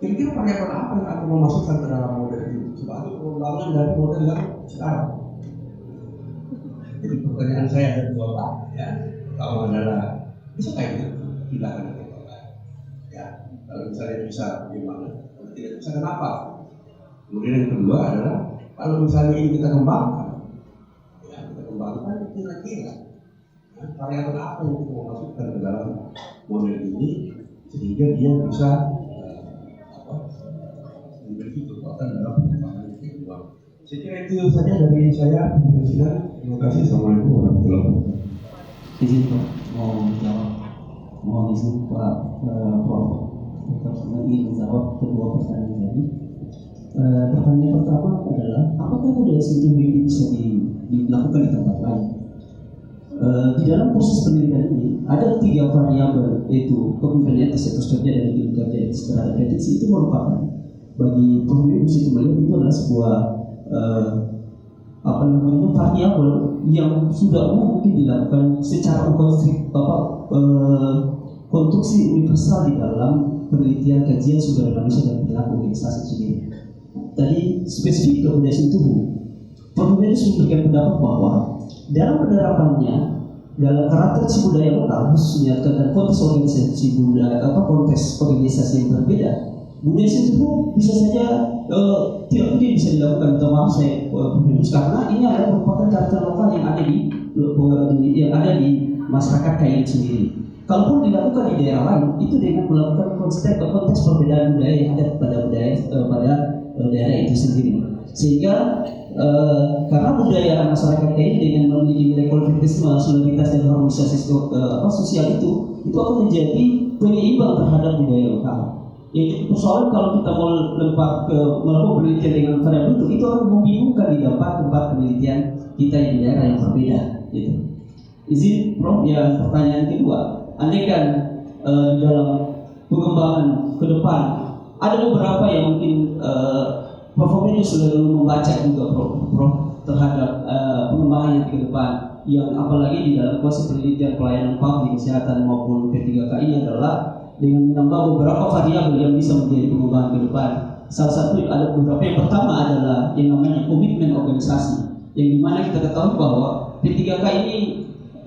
Kira-kira variabel apa yang akan memasukkan ke dalam model ini sebagai pengembangan dari model yang sekarang? Jadi pertanyaan saya ada dua Pak, ya. Kalau adalah bisa kayak gitu, pindahkan ke tempat lain. Ya, kalau misalnya bisa bagaimana? Kalau tidak bisa kenapa? Kemudian yang kedua adalah kalau misalnya ini kita kembangkan, ya kita kembangkan kira-kira variabel apa yang kita masukkan ke dalam model ini sehingga dia bisa memiliki kekuatan dalam pengembangan keuangan. Saya kira itu saja dari saya. Terima kasih. Assalamualaikum warahmatullahi wabarakatuh. Izin Pak, mau menjawab. Mohon izin Pak Prof. Kita ingin menjawab kedua pertanyaan tadi. Pertanyaan pertama adalah apakah budaya sentuh ini bisa dilakukan di tempat lain? Di dalam proses penelitian ini ada 3 variabel, yaitu kepemimpinan etis, etos kerja dan ilmu kerja etis terhadap etis. Itu merupakan bagi pemimpin itu melihat itu adalah sebuah variabel yang sudah mungkin dilakukan secara konstruksi universal di dalam penelitian kajian sumber daya manusia dan perilaku organisasi sendiri. Tadi spesifik rekomendasi tubuh, pemimpin itu memberikan pendapat bahwa dalam penerapannya dalam karakter budaya lokal khususnya dan konteks organisasi budaya konteks organisasi yang berbeda, budaya itu bisa saja tidak mungkin bisa dilakukan. Maaf saya karena ini adalah merupakan karakter lokal yang ada di masyarakat kain sendiri. Kalaupun dilakukan di daerah lain, itu dengan melakukan konteks perbedaan budaya yang ada pada daerah itu sendiri. Sehingga karena budaya masyarakat ini dengan memiliki nilai kolektivisme, solidaritas dan harmonisasi sosial itu akan menjadi penyeimbang terhadap budaya lokal. Yaitu persoalan kalau kita mau melakukan penelitian dengan variabel itu akan membingungkan di tempat penelitian kita di daerah yang berbeda. Gitu. Izin Prof, ya pertanyaan kedua, andaikan di dalam pengembangan ke depan ada beberapa yang mungkin Prof ini sudah membaca juga Prof terhadap pengembangan yang ke depan, yang apalagi di dalam konsep penelitian pelayanan publik kesehatan maupun P3K ini adalah dengan menambah beberapa variabel yang bisa menjadi pengembangan ke depan. Salah satu ada beberapa, yang pertama adalah yang namanya komitmen organisasi, yang dimana kita ketahui bahwa P3K ini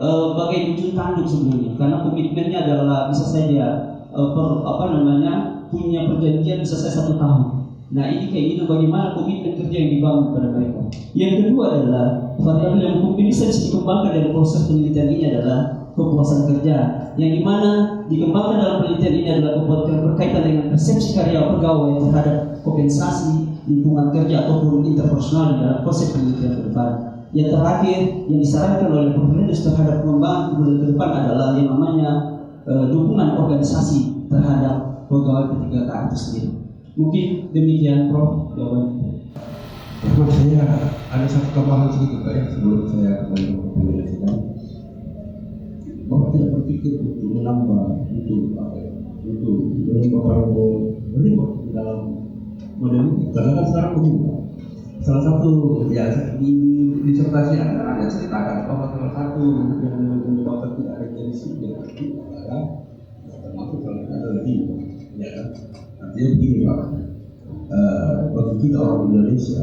bagai ujung tanduk sebenarnya, karena komitmennya adalah bisa saja punya perjanjian bisa saja 1 tahun. Nah ini kayak gitu, bagaimana komitmen kerja yang dibangun kepada mereka. Yang kedua adalah variabel yang mungkin bisa dikembangkan dari proses penelitian ini adalah kepuasan kerja, yang dimana dikembangkan dalam penelitian ini adalah kepuasan berkaitan dengan persepsi karya pegawai terhadap kompensasi lingkungan kerja ataupun interpersonal dalam proses penelitian ke depan. Yang terakhir yang disarankan oleh Profesor terhadap pengembangan kemudian ke depan adalah yang namanya dukungan organisasi terhadap pegawai P3K itu sendiri. Mungkin demikian Prof jawabannya. Terus saya ada satu tambahan sedikit Pak ya, sebelum saya kembali ke penjelasan. Bapak tidak berpikir untuk menambah untuk menambah variabel di dalam model ini, karena kan sekarang begini. Salah satu ya di disertasi ada ceritakan bahwa salah satu yang menyebabkan tidak ada jenis adalah termasuk salah satu adalah tinggi, ya kan? Artinya begini Pak, bagi kita orang Indonesia,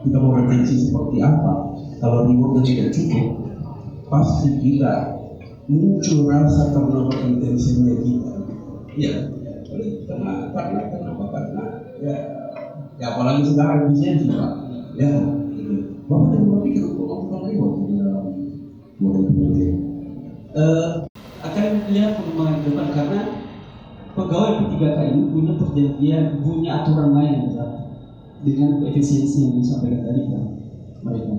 kita mau retensi seperti apa? Kalau rewardnya tidak cukup, pasti kita muncul rasa karena intensinya kita. Ya, karena ya apalagi sekarang efisiensi Pak. Ya, gitu. Bapak tidak berpikir untuk melakukan reward di dalam model penelitian. Akan lihat pengembangan ke depan, karena pegawai P3K ini punya perjanjian, punya aturan lain dengan efisiensi yang disampaikan tadi kan mereka.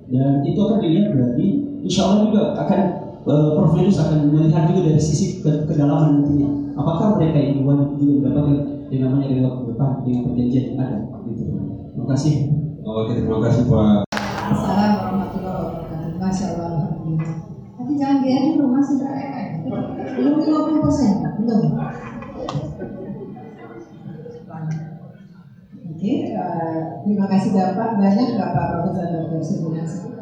Dan itu akan dilihat berarti, insya Allah juga akan Prof Lenus akan melihat juga dari sisi kedalaman nantinya. Apakah mereka ini wajib juga mendapatkan yang namanya reward ke depan dengan perjanjian yang ada? Gitu. Terima kasih. Oke, terima kasih Pak. Assalamualaikum warahmatullahi wabarakatuh. Masya Allah, alhamdulillah. Tapi jangan biar dulu, masih belum 50%, belum. Oke, terima kasih Bapak, banyak Bapak Profesor Dr. Sudirmansa.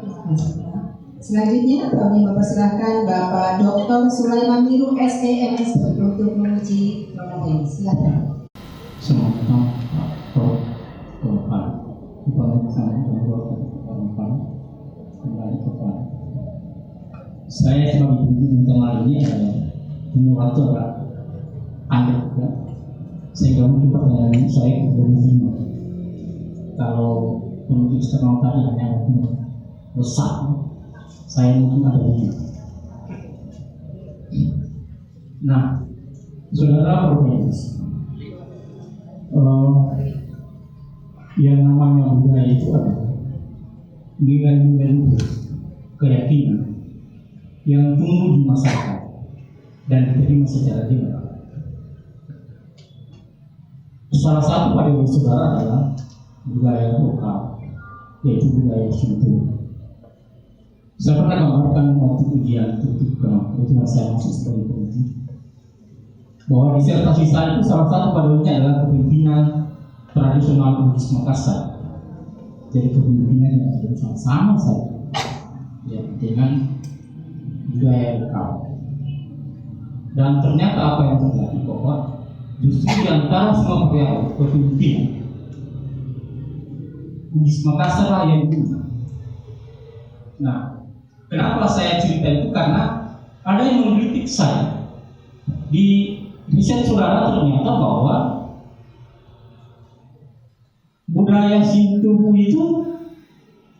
Selanjutnya kami mempersilahkan Bapak Dr. Sulaiman Miru SEMS untuk menguji program. Silakan. Semoga Prof. Bapak saya kembali ke Pak. Saya sebagai pemimpin tema ini adalah punya waktu agak panjang juga, sehingga mungkin pertanyaan saya begini. Kalau pemimpin eksternal tadi hanya besar, saya mungkin ada begini. Nah, saudara Profesor, yang namanya budaya itu adalah nilai-nilai keyakinan yang tumbuh di masyarakat dan diterima secara general. Salah satu pada saudara adalah budaya lokal, yaitu budaya Shinto. Saya pernah gambarkan waktu ujian tutup kenapa itu saya masuk sebagai peneliti, bahwa disertasi saya itu salah satu padanya adalah kepemimpinan tradisional Bugis Makassar. Jadi kepemimpinan yang sama saja ya, dengan budaya lokal. Dan ternyata apa yang terjadi bahwa justru di antara semua kepemimpinan Bugis Makassar lah yang punya. Nah, kenapa saya cerita itu? Karena ada yang mengkritik saya di riset saudara, ternyata bahwa budaya Shinto itu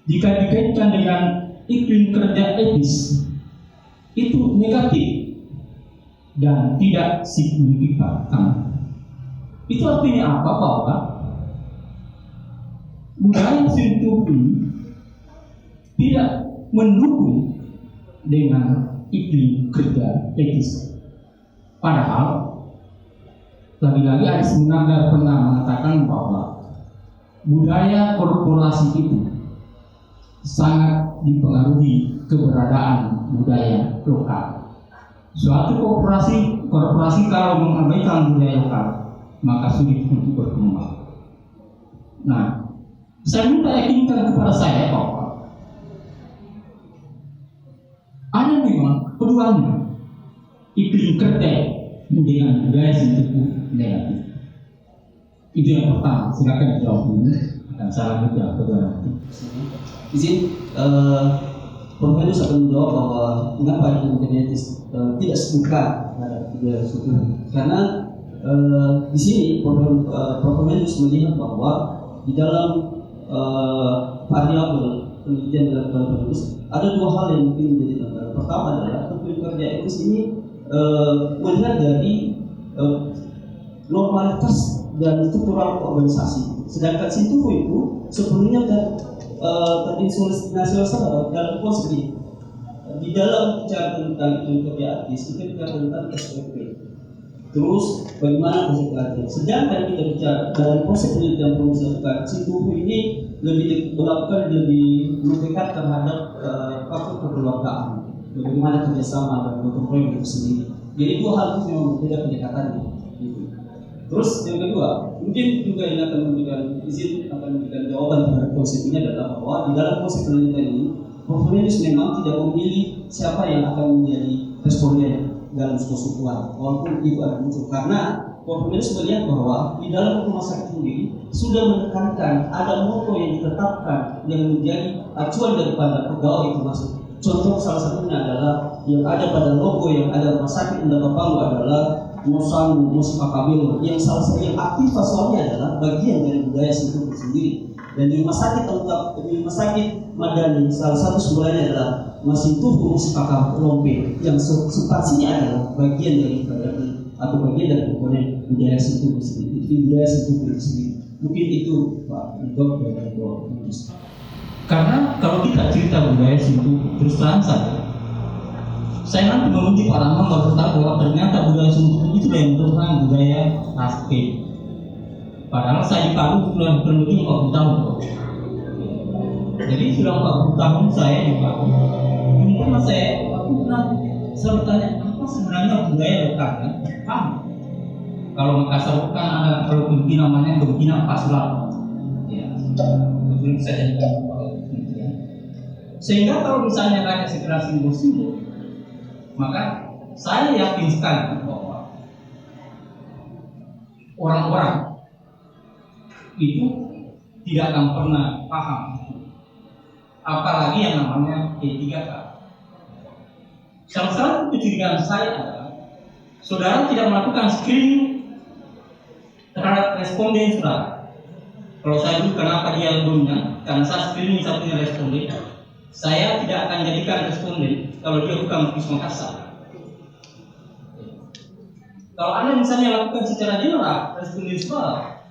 jika dikaitkan dengan iklim kerja etis itu negatif dan tidak signifikan. Itu artinya apa? Bahwa budaya Shinto ini tidak mendukung dengan iklim kerja etis. Padahal lagi-lagi Aris Munandar pernah mengatakan bahwa budaya korporasi itu sangat dipengaruhi keberadaan budaya lokal. Suatu korporasi kalau mengabaikan budaya lokal, maka sulit untuk berkembang. Nah, saya minta yakinkan kepada saya bahwa ada memang keduanya, iklim kerja dengan budaya sentuh negatif. Itu yang pertama. Silakan dijawab dulu. Akan saya lanjutkan kedua nanti. Izin, Profesor akan menjawab bahwa mengapa iklim etis tidak sebuka terhadap budaya suku. Karena di sini Profesor melihat bahwa di dalam variabel penelitian dalam Profesor ada dua hal yang mungkin menjadi tantangan. Pertama adalah iklim kerja etis ini melihat dari normalitas dan struktural organisasi. Sedangkan Sintufu itu sepenuhnya terinstitusionalisasi dalam konsep ini. Di dalam bicara tentang iklim kerja etis, kita bicara tentang SOP. Terus bagaimana konsep pelatihan? Sedangkan kita bicara dalam konsep penelitian promosi Sintufu ini lebih mendekat terhadap faktor kekeluargaan. Bagaimana kerjasama dan gotong royong itu sendiri. Jadi dua hal itu memang berbeda pendekatannya. Gitu. Terus yang kedua, mungkin juga yang akan memberikan izin akan memberikan jawaban terhadap konsep ini adalah bahwa di dalam konsep penelitian ini, Profesor memang tidak memilih siapa yang akan menjadi responden dalam kesukuan, walaupun itu ada muncul. Karena Profesor melihat bahwa di dalam rumah sakit sendiri sudah menekankan ada moto yang ditetapkan yang menjadi acuan daripada pegawai itu masuk. Contoh salah satunya adalah yang ada pada logo yang ada rumah sakit Undang Palu adalah Mosan Musipakabil yang salah satu yang aktif pasalnya adalah bagian dari budaya Sintufu sendiri. Dan di rumah sakit Madani salah satu sebenarnya adalah Sintufu Musipakabil yang substansinya adalah bagian dari atau bagian dari komponen budaya Sintufu sendiri. Budaya Sintufu sendiri. Mungkin itu Pak Dok dan Dok. Karena kalau kita cerita budaya Sintufu terus terang saja, saya nanti mengunci Pak Rahman baru tahu bahwa ternyata budaya Sintufu itu yang merupakan budaya Raske. Padahal saya di Palu sudah lebih 40 tahun. Jadi sudah 40 tahun saya di Palu. Mungkin saya pernah selalu tanya apa sebenarnya budaya lokal kan? Kalau Makassar bukan ada kalau begini namanya begini Pasulan. Ya, betul saya jadikan. Sehingga kalau misalnya rakyat sekedar simbol-simbol, maka saya yakin sekali bahwa orang-orang itu tidak akan pernah paham, apalagi yang namanya P3K. Salah satu kecurigaan saya adalah saudara tidak melakukan screening terhadap responden saudara. Kalau saya dulu kenapa dia dominan, karena saya screening satunya responden. Saya tidak akan jadikan responden kalau dia bukan Mukis Makassar. Kalau Anda misalnya lakukan secara general responden soal,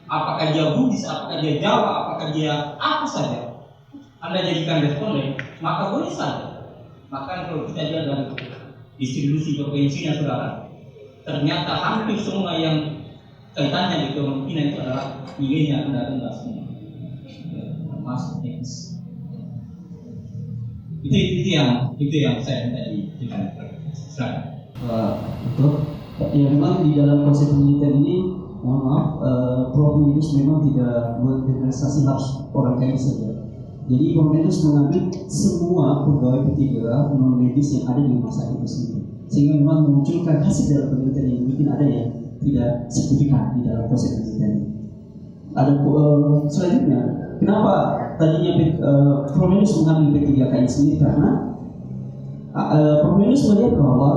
apakah dia Bugis, apakah dia Jawa, apakah dia apa saja, Anda jadikan responden, maka boleh saja. Maka kalau kita lihat dari distribusi provinsinya saudara, ternyata hampir semua yang kaitannya di kepemimpinan itu adalah nilainya rendah-rendah semua, termasuk teknis. Itu yang saya minta diberikan. Betul. Ya memang di dalam konsep penelitian ini, mohon maaf, Prof. Yunus memang tidak mengeneralisasi harus orang kaya saja. Jadi Prof. Yunus mengambil semua pegawai P3 non medis yang ada di rumah sakit itu sendiri, sehingga memang memunculkan hasil dalam penelitian yang mungkin ada yang tidak signifikan di dalam konsep penelitian ini. Ada selanjutnya, kenapa tadinya Prof. Yunus mengambil P3K ini sendiri karena Prof. Yunus melihat bahwa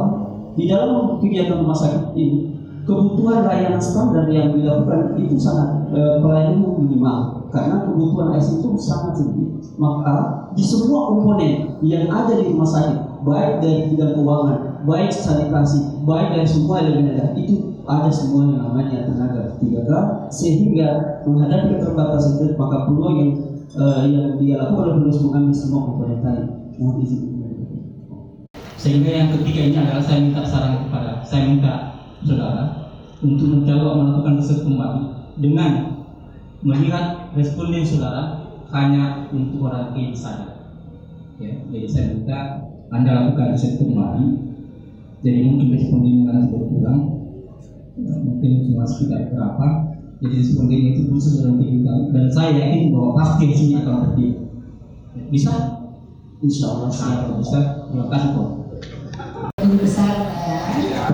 di dalam kegiatan rumah sakit ini kebutuhan layanan standar yang dilakukan itu sangat pelayanan minimal karena kebutuhan ICU itu sangat tinggi. Maka di semua komponen yang ada di rumah sakit, baik dari bidang keuangan, baik sanitasi, baik dari semua elemen itu ada semua yang namanya tenaga 3K, sehingga menghadapi keterbatasan itu maka peluang yang dia lakukan oleh mengambil semua komponen tadi. Mohon izin. Sehingga yang ketiga ini adalah saya minta saudara untuk mencoba melakukan riset kembali dengan melihat responden saudara hanya untuk orang kaya saja. Ya, jadi saya minta Anda lakukan riset kembali. Jadi mungkin respondennya nanti berkurang, mungkin cuma sekitar berapa. Jadi respondennya itu khusus dalam kehidupan, dan saya yakin bahwa pasti hasilnya akan tertib. Bisa? Insya Allah siap. Bisa. Terima kasih Pak. Guru besar saya.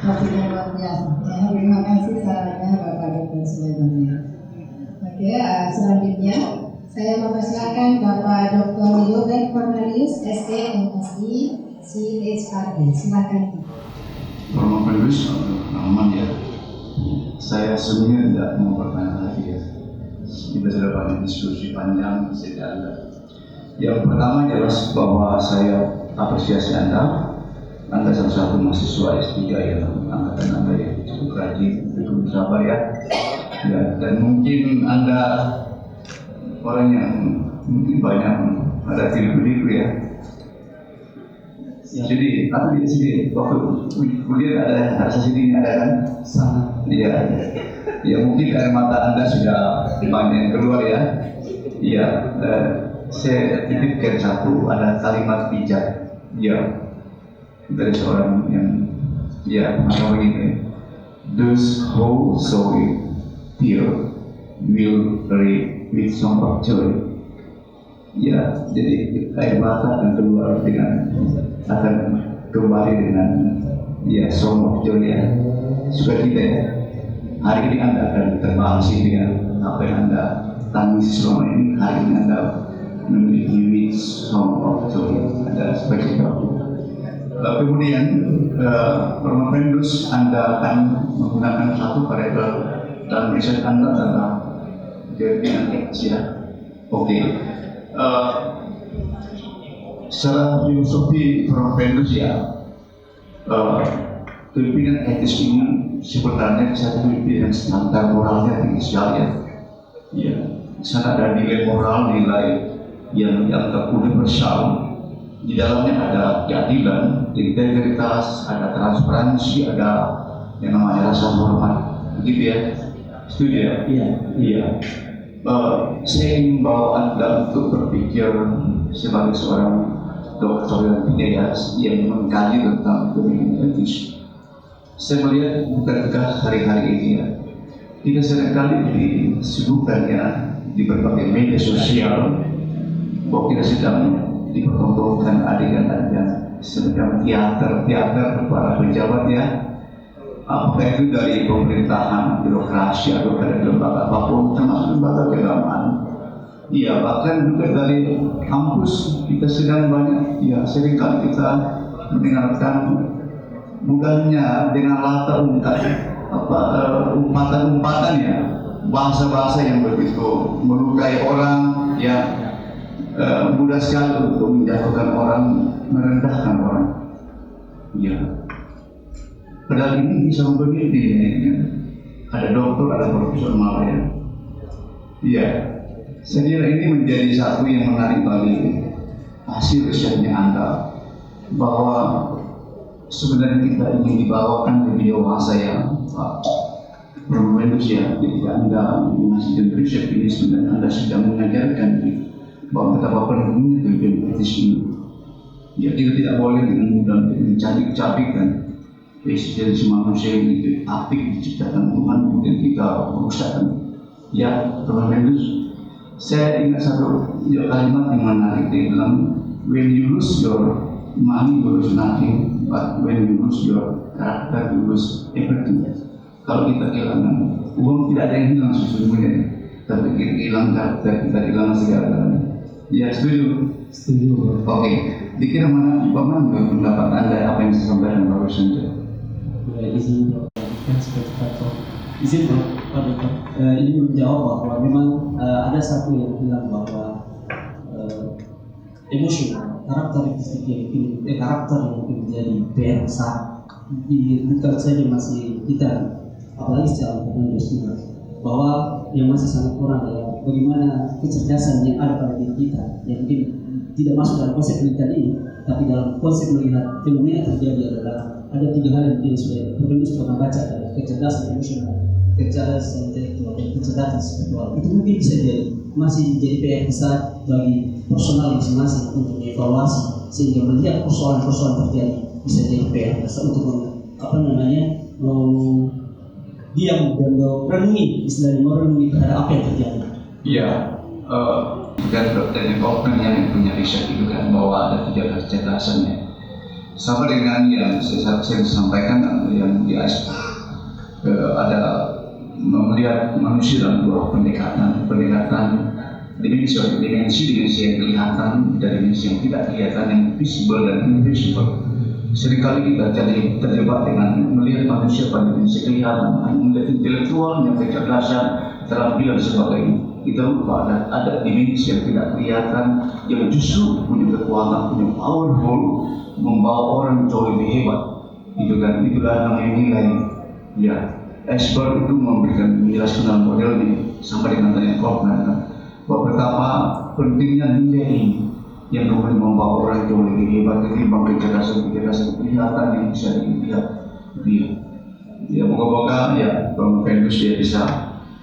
Waktunya luar biasa. Ya, terima kasih sarannya Bapak Dr. Sulaiman. Oke, selanjutnya saya mempersilakan Bapak Dr. Yobek Cornelius, SE, MSI, CHRD. Silakan. Bapak Pendus, aman ya. Saya sebenarnya tidak mau bertanya lagi ya. Kita sudah banyak diskusi panjang sejak. Yang pertama jelas bahwa saya apresiasi Anda salah satu mahasiswa S3 yang angkatan Anda yang cukup rajin, cukup sabar ya. Dan mungkin Anda orang yang mungkin banyak ada tiru-tiru ya. Jadi, tapi di sini waktu kuliah ada rasa sini ada kan? Sangat. Iya. Ya mungkin air mata Anda sudah banyak yang keluar ya. Iya. Saya titipkan satu, ada kalimat bijak. Ya. Dari seorang yang apa begini. Those who sow it fear will reap with song of joy. Ya, jadi air mata akan keluar akan kembali dengan song of joy ya. Sukacita ya. Hari ini Anda akan terbalas dengan apa yang Anda tangis selama ini. Hari ini Anda memiliki with song of joy. Ada sukacita. Kemudian Bapak Pendus, Anda akan menggunakan satu variabel dalam riset Anda tentang kepemimpinan etis ya. Oke. Secara filosofi Bapak Pendus ya, kepemimpinan etis ini sebenarnya satu kepemimpinan standar moralnya tinggi sekali ya. Ya, di sana ada nilai moral, nilai yang universal. Di dalamnya ada keadilan, integritas, ada transparansi, ada yang namanya rasa hormat, begitu ya? Setuju ya? Iya. Saya ingin bawa Anda untuk berpikir sebagai seorang dokter yang mengkaji tentang kepemimpinan etis. Saya melihat bukankah hari-hari ini ya, kita seringkali disibukkan ya di berbagai media sosial bahwa kita sedang dipertontonkan adegan-adegan semacam teater para pejabat ya, apakah itu dari pemerintahan, birokrasi atau dari lembaga apapun, termasuk lembaga keagamaan. Iya, bahkan juga dari kampus kita sedang banyak ya, seringkali kita mendengarkan bukannya dengan latar umpatan ya, bahasa-bahasa yang begitu melukai orang ya. Mudah sekali untuk menjatuhkan orang, merendahkan orang. Ya. Padahal ini bisa mempengaruhi ya. Ada dokter, ada profesor malah ya. Iya. Saya kira ini menjadi satu yang menarik bagi hasil risetnya Anda, bahwa sebenarnya kita ingin dibawakan lebih dewasa ya, Pak Manusia. Jadi Anda menghasilkan riset ini sebenarnya Anda sedang mengajarkan bahwa betapa pentingnya kepemimpinan etis ini. Ya, kita tidak boleh dengan mudah mencabik-cabikkan eksistensi manusia yang itu apik diciptakan Tuhan, kemudian kita merusakkan. Ya, teman-teman, saya ingat satu kalimat yang menarik di dalam, when you lose your money, you lose nothing, but when you lose your character, you lose everything. Kalau kita kehilangan uang, tidak ada yang hilang sesungguhnya, tapi kita hilang karakter, kita hilang segalanya. Ya, setuju? Setuju. Oke, dikira bagaimana pendapat Anda apa yang saya sampaikan barusan? Ya, izin kan seperti kata izin Pak Dokter. Ini menjawab bahwa memang ada satu yang bilang bahwa emosional, karakteristik yang karakter yang menjadi PR saat bukan saja masih kita, apalagi secara internasional, bahwa yang masih sangat kurang adalah bagaimana kecerdasan yang ada pada diri kita yang mungkin tidak masuk dalam konsep pendidikan ini, tapi dalam konsep melihat fenomena terjadi adalah ada 3 hal yang penting sudah Profesor pernah baca, ada kecerdasan emosional, kecerdasan intelektual, dan kecerdasan spiritual. Itu mungkin bisa masih jadi PR besar bagi personal masing-masing untuk evaluasi, sehingga melihat persoalan-persoalan terjadi bisa jadi PR besar untuk diam dan merenungi, istilahnya merenungi terhadap apa yang terjadi. Iya, dan Hoffman yang punya riset itu kan bahwa ada 3 kecerdasannya. Sama dengan yang saya sampaikan yang di ada melihat manusia dalam 2 pendekatan dimensi yang kelihatan, dari dimensi yang tidak kelihatan, yang visible dan invisible. Seringkali kita jadi terjebak dengan melihat manusia pada dimensi kelihatan, melihat intelektualnya, kecerdasan, keterampilan sebagainya. Kita lupa ada dimensi yang tidak kelihatan, yang justru punya kekuatan, punya powerful, membawa orang jauh lebih hebat. Itu kan, itulah namanya nilai. Ya, expert itu memberikan menjelaskan dalam model ini sama dengan tadi Hoffman kan, bahwa betapa pentingnya nilai ini yang kemudian membawa orang jauh lebih hebat ketimbang kecerdasan kelihatan yang bisa dilihat dia. Ya, moga-moga ya Bang Fendus dia bisa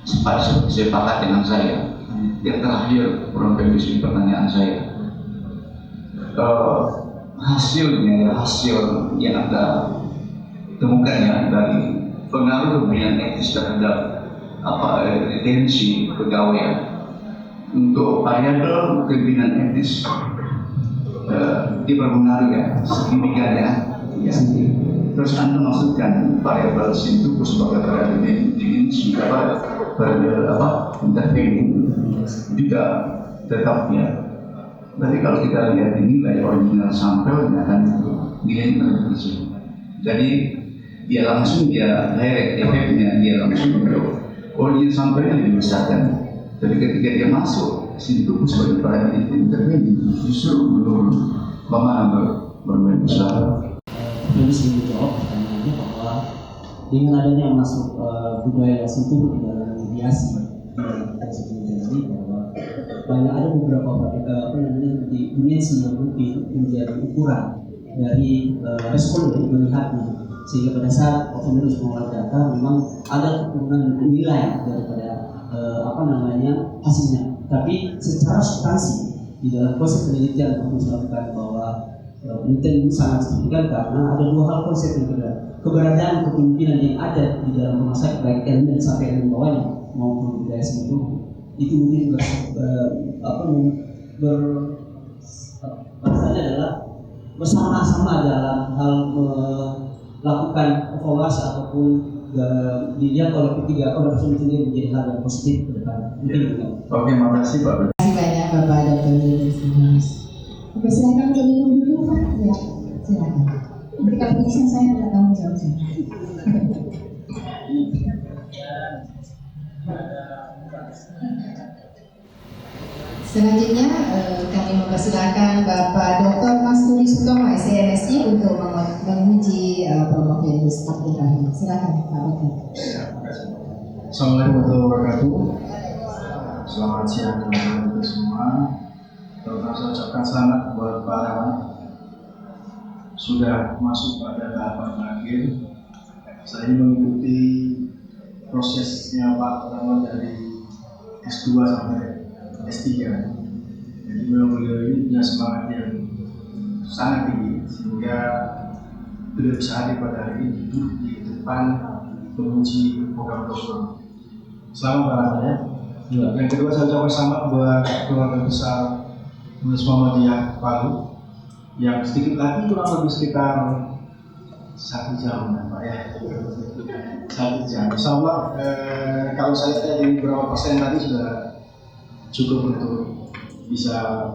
sepakat dengan saya. Yang terakhir, Bang Fendus ini pertanyaan saya. Hasil yang Anda temukan ya dari pengaruh pemilihan etis terhadap retensi pegawai untuk variabel kepemimpinan etis dipermenarik ya, signifikan ya. Terus Anda maksudkan variabel situ sebagai variabel dimensi variabel intervening juga tetap ya. Tapi kalau kita lihat nilai original sampelnya kan nilai terkecil. Jadi dia langsung direct efeknya dia langsung original sampelnya lebih besar kan. Tapi ketika dia masuk situ sebagai variabel intervening justru menurun bagaimana bermain besar. Jadi saya menjawab pertanyaannya bahwa dengan adanya masuk budaya sentuh di dalam mediasi ini bahwa banyak ada beberapa dimensi yang mungkin menjadi ukuran dari respon yang melihatnya, sehingga pada saat penulis mengolah data memang ada kekurangan nilai daripada hasilnya. Tapi secara substansi di dalam proses penelitian harus melakukan bahwa penelitian ini sangat signifikan karena ada 2 hal konsep yang berbeda. Keberadaan kepemimpinan yang ada di dalam rumah sakit baik elemen sampai elemen bawahnya maupun budaya sentuh itu mungkin bahasanya adalah bersama-sama dalam hal melakukan evaluasi ataupun dilihat oleh ketiga orang sendiri menjadi hal yang positif ke depan. Oke, makasih Pak. Terima kasih banyak Bapak Dr. Yunus. Oke, silakan untuk minum dulu Pak. Ya, silakan. Nanti kalau tulisan saya tidak tahu jawab. Selanjutnya kami mempersilakan Bapak Dr. Masturi Sutomo, SCMSI untuk menguji Prof. Yunus Abdurrahman. Silakan Pak Dr. Assalamualaikum warahmatullahi wabarakatuh. Selamat siang teman-teman semua. Terutama saya ucapkan selamat buat Pak Rahman sudah masuk pada tahapan akhir. Saya mengikuti prosesnya Pak Rahman dari S2 sampai S3. Jadi beliau ini punya semangat yang sangat tinggi sehingga beliau bisa hadir pada hari ini duduk di depan menguji program dokter. Selamat Pak Rahman ya. Yang kedua saya ucapkan selamat buat keluarga besar Universitas Muhammadiyah Palu yang sedikit lagi kurang lebih sekitar 1 jam ya Pak ya. 1 jam. Insyaallah kalau saya dari beberapa persen tadi sudah cukup untuk bisa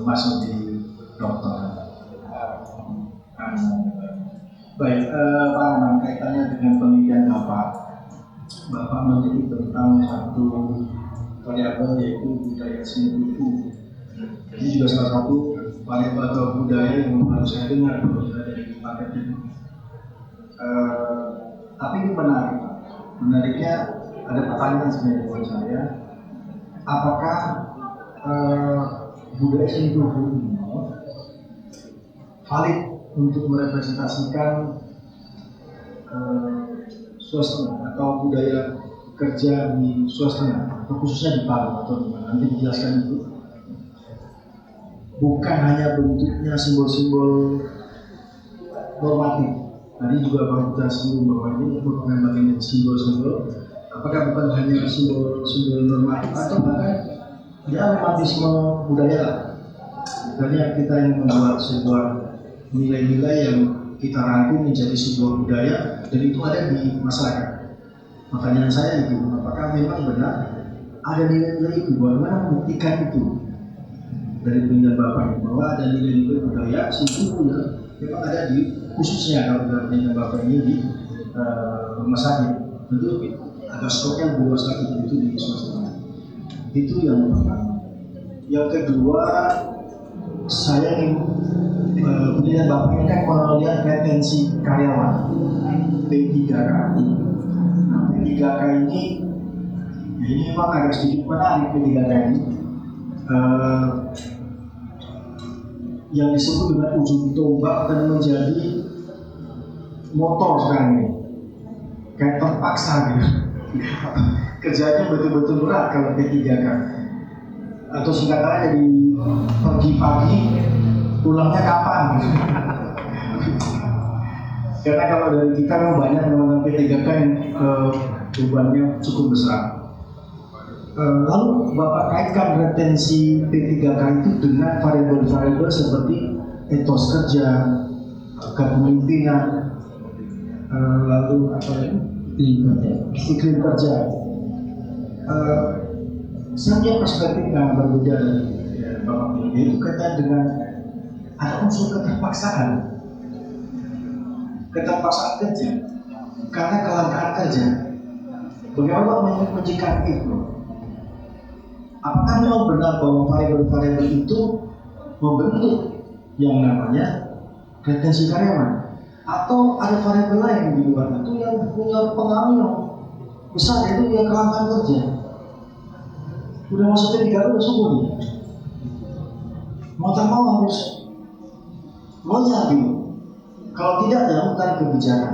masuk di dokter. Baik, Pak Rahman, kaitannya dengan penelitian Bapak meneliti tentang satu variabel yaitu budaya sentuh. Ini juga salah satu variabel atau budaya yang baru saya dengar dari paket ini. Tapi ini menarik. Menariknya ada pertanyaan sebenarnya buat saya. Apakah budaya sentuh ini valid untuk merepresentasikan Sulawesi atau budaya kerja di Sulawesi atau khususnya di Palu atau di mana, nanti dijelaskan itu. Bukan hanya bentuknya simbol-simbol normatif. Tadi juga Bapak kita singgung bahwa ini merupakan bagian dari simbol-simbol. Apakah bukan hanya simbol-simbol normatif atau bahkan ya romantisme budaya lah. Sebenarnya kita yang membuat sebuah nilai-nilai yang kita rangkum menjadi sebuah budaya dan itu ada di masyarakat. Pertanyaan saya itu, apakah memang benar ada nilai-nilai itu? Bagaimana membuktikan itu dari penelitian Bapak ini bahwa ada nilai-nilai budaya situ yang memang ada di khususnya kalau dalam penelitian Bapak ini di rumah sakit. Tentu ada skopnya lebih luas lagi itu di Sulawesi. Itu yang pertama. Yang kedua, saya ingin penelitian Bapak ini kan melihat retensi karyawan P3K. Nah, P3K ini memang agak sedikit menarik P3K ini. Yang disebut dengan ujung tombak dan menjadi motor sekarang ini, kayak terpaksa gitu. Kerjanya betul-betul berat kalau P3K, atau singkatannya jadi pergi pagi, pulangnya kapan? Karena kalau dari kita kan banyak teman-teman P3K yang bebannya cukup besar. Lalu Bapak kaitkan retensi P3K itu dengan variabel-variabel seperti etos kerja, kepemimpinan, lalu apa lagi? Iklim kerja. Saya punya perspektif yang berbeda dari Bapak ini, yaitu kaitan dengan ada unsur keterpaksaan kerja karena kelangkaan kerja. Bagaimana Bapak menyikapi itu? Apakah memang benar bahwa variabel-variabel itu membentuk yang namanya retensi karyawan, atau ada variabel lain di luar itu yang punya pengaruh yang besar, yaitu yang kelangkaan kerja? Udah masuk P3K udah syukur nih, mau tak mau harus loyal gitu. Kalau tidak ya bukan kebijakan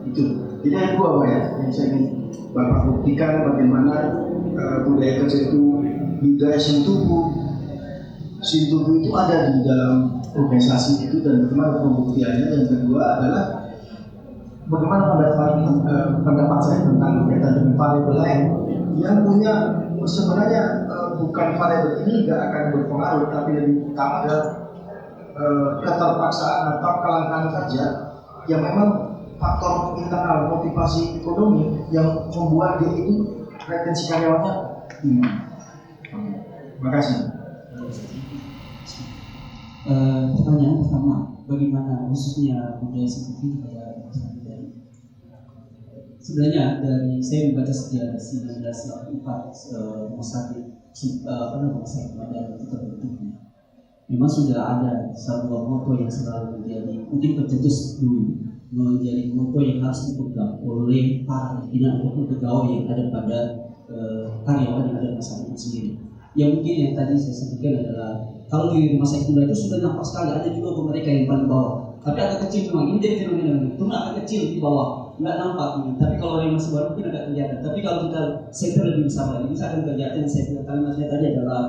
itu. Jadi ada dua Pak ya yang saya ingin Bapak buktikan bagaimana budaya kerja itu budaya Sintubu itu ada di dalam organisasi itu dan bagaimana pembuktiannya. Dan kedua adalah bagaimana pendapat saya tentang berkaitan dengan variabel lain yang punya sebenarnya bukan variabel ini tidak akan berpengaruh, tapi lebih utama adalah keterpaksaan atau kelangkaan kerja yang memang faktor internal motivasi ekonomi yang membuat dia itu retensi karyawannya tinggi. Terima kasih. Pertanyaan pertama, bagaimana khususnya budaya Sintubu pada masyarakat dari? Sebenarnya dari saya membaca sejarah 1984 rumah sakit Madani itu terbentuknya. Memang sudah ada sebuah moto yang selalu menjadi, mungkin tercetus dulu, menjadi moto yang harus dipegang oleh para pimpinan ataupun pegawai yang ada pada karyawan yang ada di masyarakat itu sendiri. Yang mungkin yang tadi saya sebutkan adalah kalau di rumah sakit muda itu sudah nampak sekali ada juga mereka yang paling bawah, tapi agak kecil memang. Ini jadi fenomena itu agak kecil di bawah, nggak nampak. Tapi kalau orang yang masih baru mungkin agak kelihatan. Tapi kalau kita center lebih besar lagi, bisa akan kelihatan. Saya bilang kalimatnya tadi adalah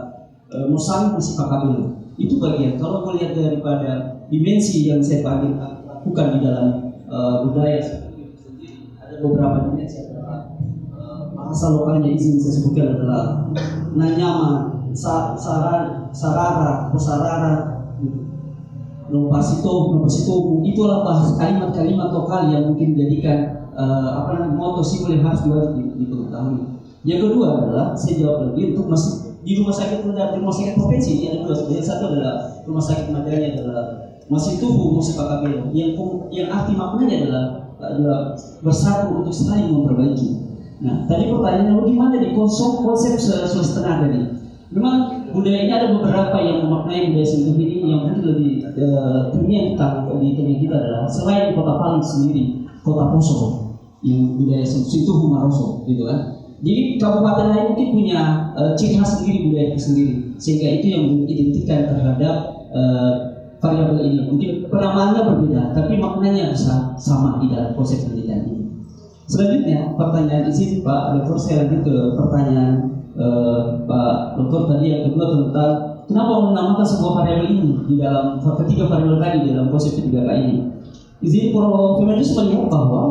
musang masih pakabel. Itu bagian. Kalau melihat daripada dimensi yang saya lakukan di dalam budaya ada beberapa dimensi. Bahasa lokalnya izin saya sebutkan adalah nanyama, sarara, lopasito, itulah bahasa kalimat-kalimat lokal yang mungkin menjadikan moto simbol yang harus diketahui. Yang kedua adalah saya jawab lagi untuk masih di rumah sakit provinsi yang kedua. Yang satu adalah rumah sakit Madani adalah masih tubuh musik pakabel yang arti maknanya adalah bersatu untuk saling memperbaiki. Nah, tadi pertanyaannya bagaimana di konsep Sulawesi Tengah tadi? Memang budaya ini ada beberapa yang memaknai budaya Sintubu ini yang mungkin lebih ternyata di telinga kita adalah selain kota Palu sendiri, kota Poso yang budaya Sintubu Maroso, gitu kan? Jadi kabupaten lain mungkin punya ciri khas sendiri budaya itu sendiri, sehingga itu yang mengidentikan terhadap variabel ini. Mungkin penamaannya berbeda, tapi maknanya bisa sama di dalam konsep pendidikan ini. Selanjutnya pertanyaan izin Pak Dokter, saya lanjut ke pertanyaan Pak Dokter tadi yang kedua tentang kenapa menamakan sebuah variabel ini di dalam ketiga variabel tadi di dalam konsep 3K ini. Izin Prof. Kementerian melihat bahwa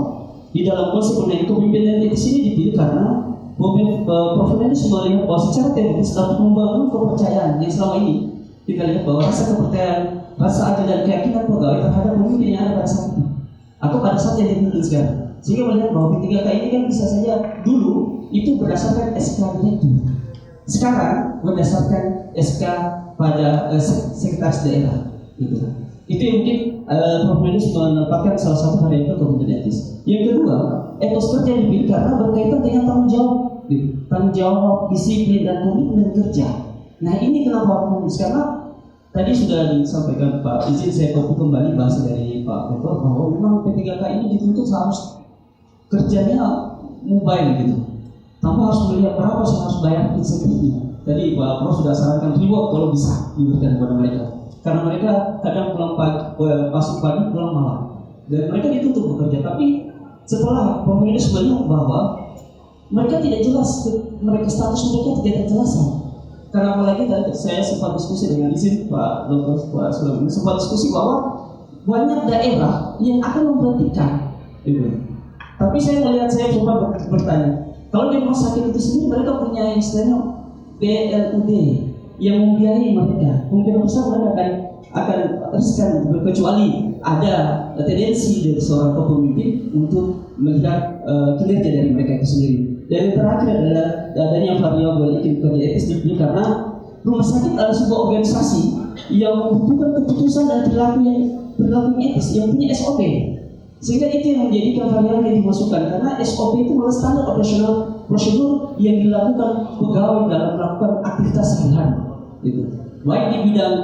di dalam konsep kepemimpinan etis ini dipilih karena Prof. Kementerian melihat bahwa secara teoritis dapat membangun kepercayaan yang selama ini kita lihat bahwa rasa kepercayaan, rasa adil dan keyakinan pegawai terhadap pemimpin yang ada pada saat itu atau pada saat yang dipimpin sekarang. Sehingga melihat bahwa P3K ini kan bisa saja dulu itu berdasarkan SK itu. Sekarang berdasarkan SK pada sekretaris daerah. Gitu. Itu yang mungkin Prof. menempatkan salah satu variabel kepemimpinan etis. Yang kedua, etos kerja yang dipilih karena berkaitan dengan tanggung jawab, gitu. Tanggung jawab, disiplin dan komitmen kerja. Nah ini kenapa menulis? Karena tadi sudah disampaikan Pak, izin saya copy kembali bahasa dari Pak Dokter bahwa memang P3K ini dituntut harus kerjanya mobile gitu. Tanpa harus melihat berapa sih harus bayar insentifnya. Tadi Pak Prof sudah sarankan reward kalau bisa diberikan kepada mereka. Karena mereka kadang pulang masuk pagi pulang malam dan mereka dituntut bekerja. Tapi setelah Prof melihat bahwa mereka tidak jelas, mereka status mereka tidak terjelaskan. Karena apalagi tadi saya sempat diskusi dengan izin Pak Dr. Pak Sulaiman sempat diskusi bahwa banyak daerah yang akan memberhentikan. Tapi saya melihat, saya coba bertanya, kalau di rumah sakit itu sendiri mereka punya istilahnya BLUD yang membiayai mereka, kemungkinan besar mereka akan riskan kecuali ada tendensi dari seorang kepemimpin untuk melihat kinerja dari mereka itu sendiri. Dan yang terakhir adalah adanya variabel iklim kerja etis dipilih karena rumah sakit adalah sebuah organisasi yang membutuhkan keputusan dan perilaku etis yang punya SOP. Sehingga itu yang menjadikan variabel yang dimasukkan karena SOP itu adalah standar operasional prosedur yang dilakukan pegawai dalam melakukan aktivitas sehari-hari, gitu. Baik di bidang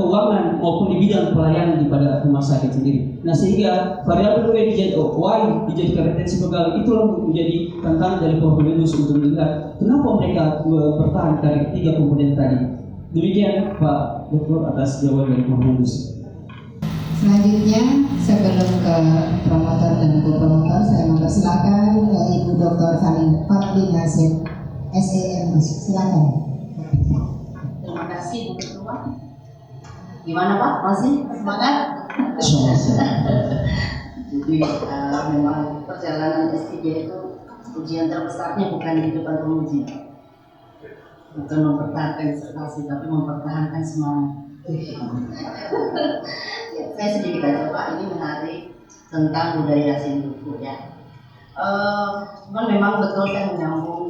keuangan maupun di bidang pelayanan di pada rumah sakit sendiri. Nah sehingga variabel Y dijadikan retensi pegawai itulah menjadi tantangan dari Prof. untuk melihat kenapa mereka bertahan dari tiga komponen tadi. Demikian Pak Dokter atas jawaban dari Prof. Selanjutnya sebelum ke promotor dan co-promotor, saya mempersilakan Ibu Dr. Fadli Nasir, SEM. Silakan. Terima kasih Bu Ketua. Gimana Pak? Masih semangat? Jadi memang perjalanan S3 itu ujian terbesarnya bukan di depan penguji, bukan mempertahankan disertasi, tapi mempertahankan semangat. Saya sedikit aja Pak, ini menarik tentang budaya Sintuku ya. Cuman memang betul saya menyambung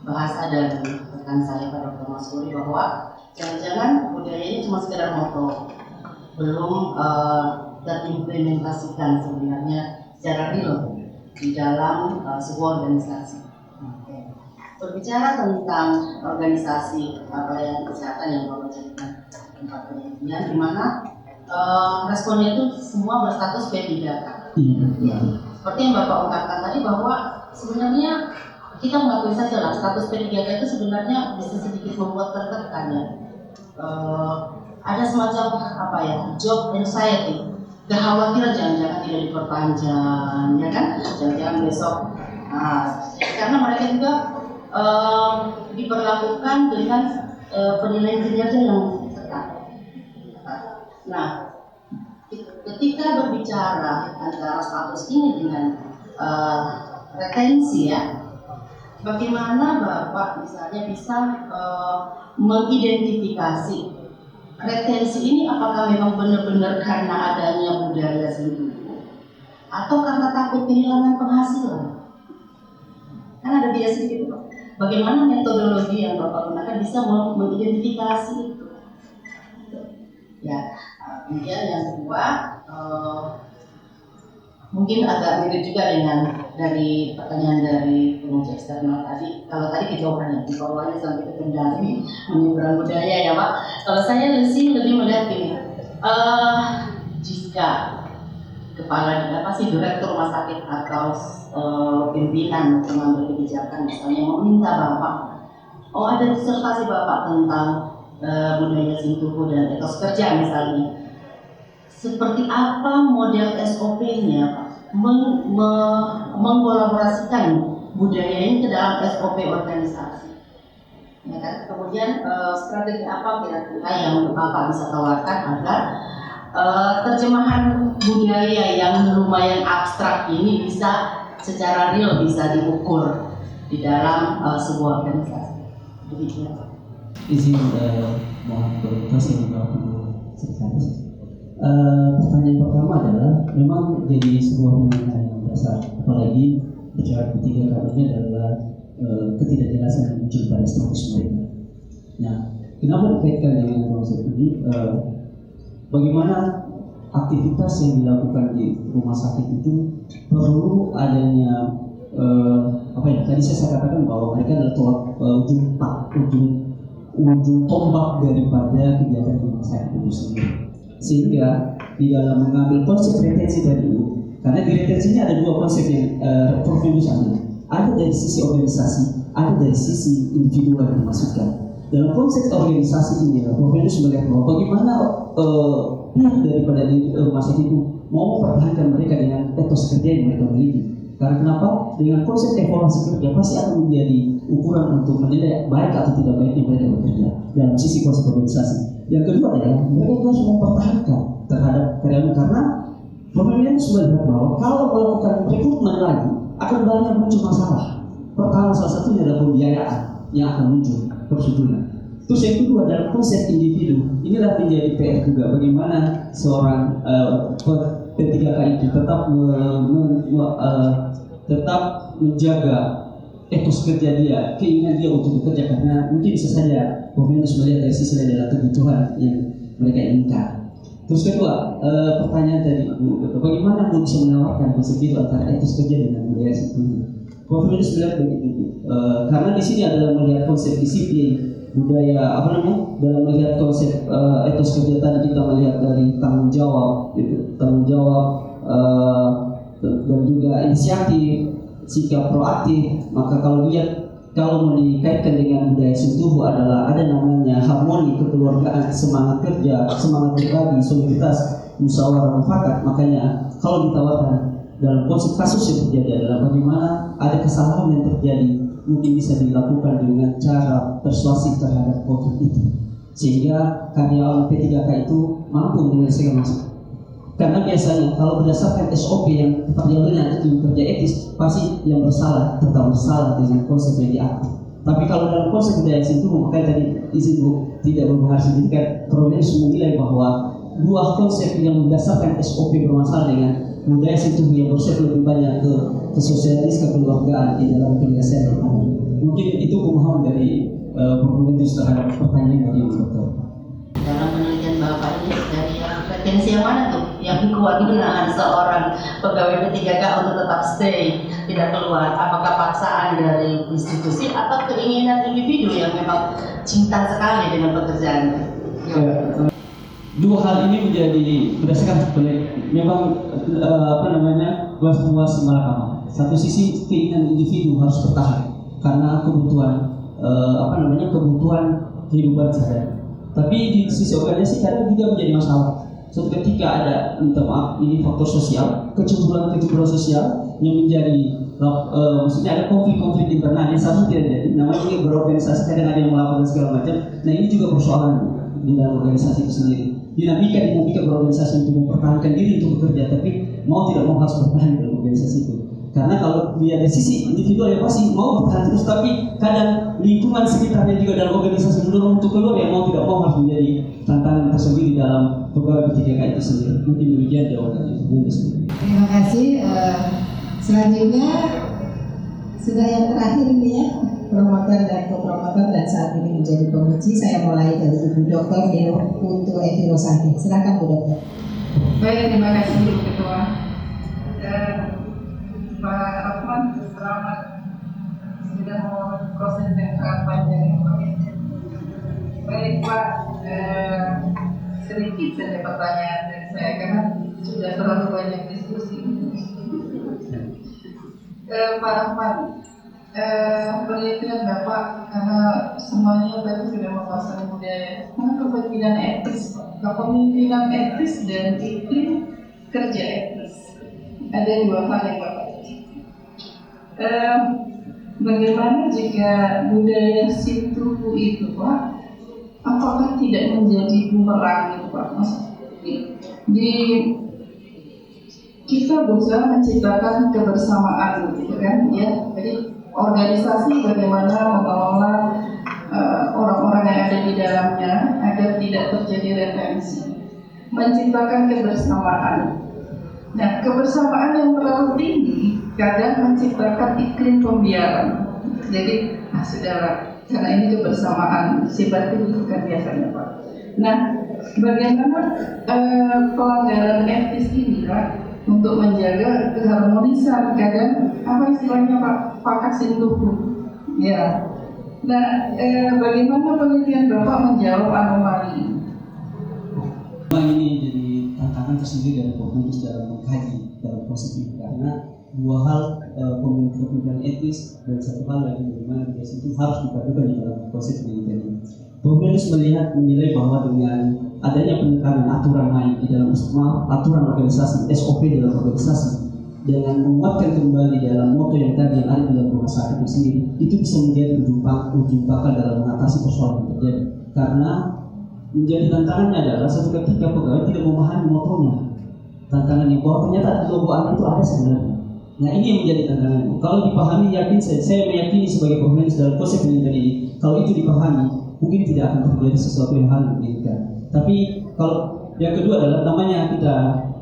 bahasa dari rekan saya Pak Dr. Masuri bahwa jangan-jangan budaya ini cuma sekedar moto, belum terimplementasikan sebenarnya secara real di dalam sebuah organisasi. Berbicara tentang organisasi pelayanan kesehatan yang Bapak ceritakan tempat penelitian, di mana responnya itu semua berstatus P3K. Ya. Seperti yang Bapak ungkapkan tadi bahwa sebenarnya kita mengakui saja lah status P3K itu sebenarnya bisa sedikit membuat tertekan ya. Ada semacam apa ya, job anxiety, kekhawatiran jangan-jangan tidak diperpanjang, ya kan? Jangan-jangan besok. Karena mereka juga diperlakukan dengan penilaian kinerja yang ketat. Nah, ketika berbicara antara status ini dengan retensi ya, bagaimana Bapak misalnya bisa mengidentifikasi retensi ini apakah memang benar-benar karena adanya budaya Sintuku atau karena takut kehilangan penghasilan? Kan ada bias gitu Pak. Bagaimana metodologi yang Bapak gunakan bisa mengidentifikasi itu? Ya, kemudian yang kedua, mungkin agak mirip juga dengan dari pertanyaan dari penguji eksternal tadi. Kalau tadi kejauhannya, di bawahnya sampai ke kendali menyeberang budaya ya Pak. Kalau saya lebih melihat ini, jika kepala pasti direktur rumah sakit atau pimpinan pengambil kebijakan misalnya meminta Bapak, ada disertasi Bapak tentang budaya Sintuku dan etos kerja misalnya, seperti apa model SOP-nya Pak mengkolaborasikan budaya ini ke dalam SOP organisasi. Ya kan? Kemudian strategi apa kira-kira yang Bapak bisa tawarkan agar terjemahan budaya yang lumayan abstrak ini bisa secara real bisa diukur di dalam sebuah organisasi. Demikian. Izin mohon berkomentar yang sekretaris. Pertanyaan pertama adalah memang jadi sebuah pertanyaan yang dasar, apalagi bicara ketiga kalinya adalah ketidakjelasan yang muncul pada status mereka. Nah, kenapa dikaitkan dengan konsep ini? Bagaimana aktivitas yang dilakukan di rumah sakit itu perlu adanya tadi saya katakan bahwa mereka adalah ujung tombak daripada kegiatan di rumah sakit itu sendiri. Sehingga di dalam mengambil konsep retensi tadi, karena di retensi ini ada dua konsep yang Prof. ambil. Ada dari sisi organisasi, ada dari sisi individu yang dimasukkan. Dalam konsep organisasi ini, Prof. melihat bahwa bagaimana pihak daripada rumah sakit itu mau mempertahankan mereka dengan etos kerja yang mereka miliki. Karena kenapa? Dengan konsep evaluasi kerja pasti akan menjadi ukuran untuk menilai baik atau tidak baiknya mereka bekerja dalam sisi konsep organisasi. Yang kedua adalah mereka harus mempertahankan terhadap karyawan, karena pemilihan sudah lihat bahwa kalau melakukan rekrutmen lagi akan banyak muncul masalah. Pertama salah satunya adalah pembiayaan yang akan muncul, persetujuan. Terus yang kedua adalah konsep individu. Inilah menjadi PR juga bagaimana seorang P3K itu tetap menjaga etos kerja dia, keinginan dia untuk bekerja, karena mungkin bisa saja pemerintah melihat dari sisi lain adalah kebutuhan yang mereka inginkan. Terus kedua, pertanyaan tadi Bu, bagaimana Bu bisa menawarkan konsep itu antara etos kerja dengan budaya sebetulnya? Pemerintah melihat begitu, karena di sini adalah melihat konsep disiplin, budaya dalam melihat konsep etos kerja tadi kita melihat dari tanggung jawab dan juga inisiatif, sikap proaktif. Maka kalau mau dikaitkan dengan budaya Sentuhu adalah ada namanya harmoni, kekeluargaan, semangat kerja, semangat berbagi, solidaritas, musyawarah mufakat. Makanya kalau ditawarkan dalam konsep kasus yang terjadi adalah bagaimana ada kesalahan yang terjadi mungkin bisa dilakukan dengan cara persuasif terhadap konflik itu, sehingga karyawan P3K itu mampu menyelesaikan masalah. Karena biasanya kalau berdasarkan SOP yang perjalanan itu kerja etis, pasti yang bersalah tetap bersalah dengan konsep yang diatur. Tapi kalau dalam konsep budaya Sentuhu, makanya tadi izin Bu tidak berpengaruh sedikit, Provinsi menilai bahwa dua konsep yang berdasarkan SOP bermasalah dengan budaya Sentuhu yang bersifat lebih banyak ke sosialis, kekeluargaan di dalam penyelesaian pertanyaan. Mungkin itu pemahaman dari Provinsi terhadap pertanyaan dari Dokter. Dalam penelitian Bapak ini dari retensi yang mana tuh yang kuat menahan seorang pegawai P3K untuk tetap stay, tidak keluar? Apakah paksaan dari institusi atau keinginan individu yang memang cinta sekali dengan pekerjaannya? Dua hal ini menjadi berdasarkan memang luas malakama. Satu sisi keinginan individu harus bertahan karena kebutuhan kebutuhan kehidupan sehari. Tapi di sisi organisasi kadang juga menjadi masalah. Suatu ketika ada, minta maaf, ini faktor sosial, kecemburuan sosial yang menjadi maksudnya ada konflik internal yang seharusnya tidak jadi. Namanya ini berorganisasi, kadang ada yang melakukan segala macam. Nah ini juga persoalan di dalam organisasi itu sendiri. Dinamika berorganisasi untuk mempertahankan diri untuk bekerja, tapi mau tidak mau harus bertahan dalam organisasi itu. Karena kalau dia dari sisi individual ya pasti mau bertahan terus, tapi kadang lingkungan sekitarnya juga dalam organisasi mendorong untuk keluar, ya mau tidak mau harus menjadi tantangan tersendiri dalam pegawai P3K itu sendiri. Mungkin demikian jawabannya. Terima kasih. Selanjutnya sudah yang terakhir ini ya, promotor dan co-promotor dan saat ini menjadi penguji. Saya mulai dari Ibu Dr. Deo Putu Evi Rosanti. Silakan Bu Dokter. Baik, terima kasih Bu Ketua. Pak Rahman, selamat sudah mau proses yang sangat panjang. Baik Pak, sedikit saja pertanyaan dari saya karena sudah terlalu banyak diskusi. Pak Rahman, penelitian Bapak karena semuanya tadi sudah menguasai budaya, kepemimpinan etis dan iklim kerja etis. ada dua hal yang Bapak. Bagaimana jika budaya Sintuhu itu Pak, apakah tidak menjadi bumerang itu Pak? Di kita berusaha menciptakan kebersamaan gitu kan ya. Jadi organisasi bagaimana mengelola orang-orang yang ada di dalamnya agar tidak terjadi retensi, menciptakan kebersamaan. Nah, kebersamaan yang terlalu tinggi kadang menciptakan iklim pembiaran. Jadi, sudahlah, karena ini kebersamaan, sifat itu bukan biasanya Pak. Nah, bagaimana pelanggaran etis ini Pak untuk menjaga keharmonisan, kadang apa istilahnya Pak Kasintuhu ya. Nah, bagaimana penelitian Bapak menjawab anomali? Ini jadi tantangan tersendiri dari penulis dalam mengkaji dalam proses ini, karena dua hal, pemimpinan etis dan satu hal lagi bagaimana bias itu harus dipadukan di dalam proses penelitian ini. Penulis menilai bahwa dengan adanya penekanan aturan main di dalam aturan organisasi, SOP dalam organisasi, dengan menguatkan kembali dalam moto yang tadi yang ada di dalam rumah sakit itu sendiri, itu bisa menjadi ujung pangkal dalam mengatasi persoalan yang terjadi. Karena menjadi tantangannya adalah satu ketika pegawai tidak memahami motonya, tantangannya bahwa ternyata logoan itu ada sebenarnya. Nah, ini yang menjadi tantangan. Kalau dipahami, saya meyakini sebagai penulis dalam proses penelitian ini, kalau itu dipahami, mungkin tidak akan terjadi sesuatu yang hal yang diinginkan. Tapi kalau yang kedua adalah namanya kita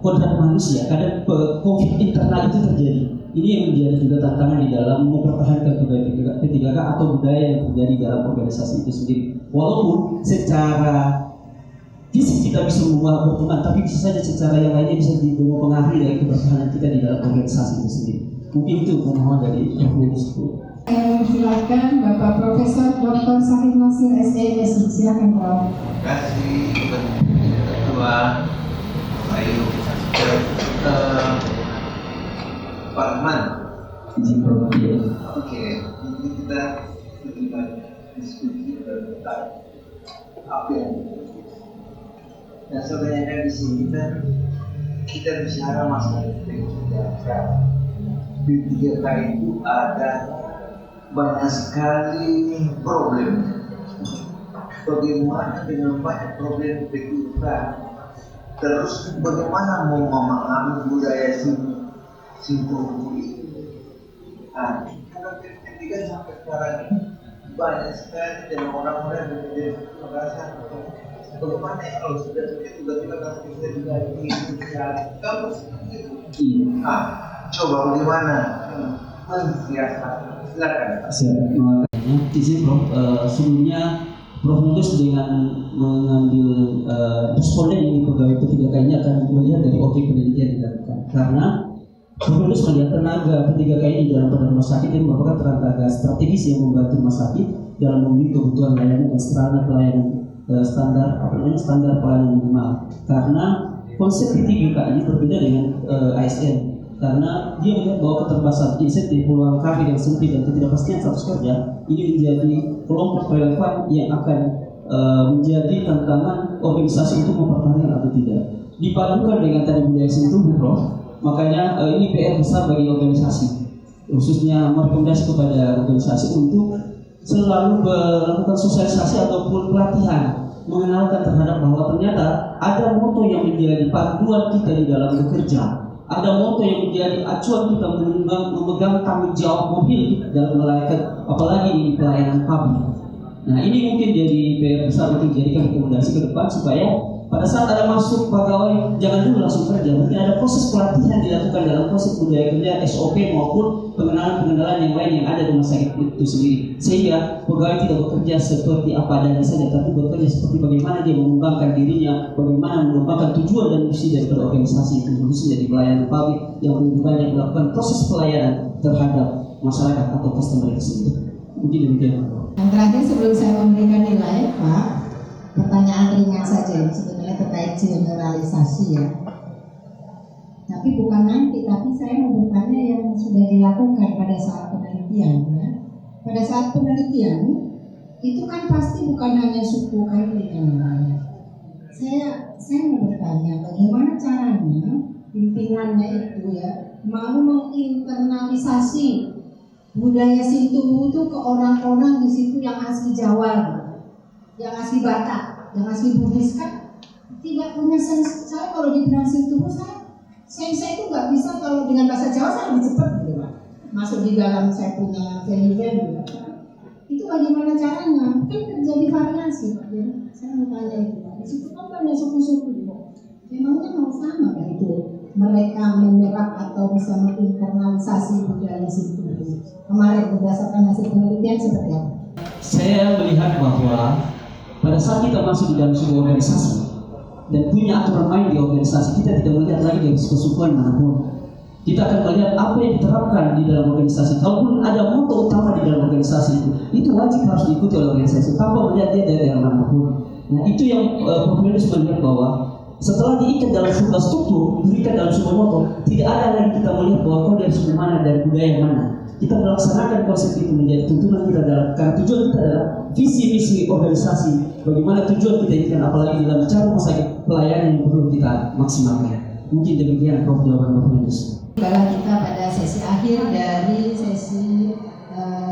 kodrat manusia, kadang konflik internal itu terjadi. Ini yang menjadi juga tantangan di dalam mempertahankan budaya P3K atau budaya yang terjadi dalam organisasi itu sendiri. Walaupun secara fisik kita bisa membuat pertemuan, tapi bisa saja secara yang lainnya bisa mempengaruhi dari kebersamaan kita di dalam organisasi itu sendiri. Mungkin itu pemahaman dari penulis itu. Saya mempersilakan Bapak Profesor Dr. Syahid Nasir SEMSI. Silakan Prof. Terima kasih Ketua Ayu. Pak Rahman. Izin Prof. Oke, ini kita lebih banyak diskusi tentang apa yang dan sebenarnya di sini kita bicara masalah P3K. P3K itu ada banyak sekali problem. Bagaimana dengan banyak problem P3K, terus bagaimana mau memahami budaya Sintuhu itu? Nah, karena P3K sampai sekarang ini banyak sekali dan orang-orang yang merasa bagaimana kalau sudah tiba-tiba kamu bisa diganti kamu seperti itu. Coba bagaimana mensiasati? Silakan. Izin Prof, sebelumnya Prof Nudus dengan mengambil responden ini pegawai P3K ini akan melihat dari objek penelitian yang dilakukan. Karena Prof Nudus melihat tenaga P3K ini dalam rumah sakit yang merupakan tenaga strategis yang membantu rumah sakit dalam memenuhi kebutuhan layanan dan sarana pelayanan standar pelayanan minimal. Karena konsep P3K ini berbeda dengan ASN. Karena dia melihat bahwa keterbatasan insentif, peluang karir yang sempit dan ketidakpastian status kerja ini menjadi kelompok relevan yang akan menjadi tantangan organisasi untuk mempertahankan atau tidak. Dipadukan dengan tadi budaya Sintuhu, Prof. Makanya ini PR besar bagi organisasi, khususnya merekomendasi kepada organisasi untuk selalu melakukan sosialisasi ataupun pelatihan, mengenalkan terhadap bahwa ternyata ada moto yang menjadi panduan kita di dalam bekerja. Ada moto yang menjadi acuan kita memegang tanggung jawab mobil dalam melayakan, apalagi di pelayanan publik. Nah, ini mungkin jadi PR besar untuk dijadikan rekomendasi ke depan supaya pada saat ada masuk pegawai jangan dulu langsung kerja. Mungkin ada proses pelatihan dilakukan dalam proses budaya kerja SOP maupun pengenalan yang lain yang ada di rumah sakit itu sendiri, sehingga pegawai tidak bekerja seperti apa adanya saja, tapi bekerja seperti bagaimana dia mengembangkan dirinya, bagaimana mengembangkan tujuan dan misi dari organisasi itu, khususnya di pelayanan publik yang lebih banyak melakukan proses pelayanan terhadap masyarakat atau customer itu sendiri. Mungkin demikian. Yang terakhir sebelum saya memberikan nilai, Pak, pertanyaan ringan saja ini sebenarnya terkait generalisasi ya. Tapi bukan nanti, tapi saya mau bertanya yang sudah dilakukan pada saat penelitian ya. Pada saat penelitian itu kan pasti bukan hanya suku Kaili yang lain. Saya mau bertanya bagaimana caranya pimpinannya itu ya mau menginternalisasi budaya Sintu itu ke orang-orang di situ yang asli Jawa, yang asli Batak, yang asli Bugis kan tidak punya sense. Saya kalau dibilang Sintu saya itu nggak bisa, kalau dengan bahasa Jawa saya lebih cepat gitu Pak. Masuk di dalam saya punya value. Itu bagaimana caranya? Kan terjadi variasi Pak. Jadi saya mau tanya itu Pak. Di situ kan banyak suku-suku Pak. Memangnya mau sama nggak itu mereka menyerap atau bisa menginternalisasi budaya Sintu? Kemarin berdasarkan hasil penelitian seperti apa? Saya melihat bahwa pada saat kita masuk di dalam sebuah organisasi dan punya aturan main di organisasi, kita tidak melihat lagi dari kesukuan manapun. Kita akan melihat apa yang diterapkan di dalam organisasi. Kalaupun ada moto utama di dalam organisasi itu wajib harus diikuti oleh organisasi tanpa melihat dia dari daerah manapun. Nah itu yang Prof. melihat bahwa setelah diikat dalam sebuah struktur, diikat dalam sebuah moto, tidak ada lagi kita melihat bahwa kau dari suku mana, dari budaya yang mana. Kita melaksanakan konsep itu menjadi tuntunan kita karena tujuan kita adalah visi misi organisasi. Bagaimana tujuan kita inginkan, apalagi dalam cara rumah sakit, pelayanan yang perlu kita maksimalkan. Mungkin demikian Prof. jawaban Prof. Baiklah, kita pada sesi akhir dari sesi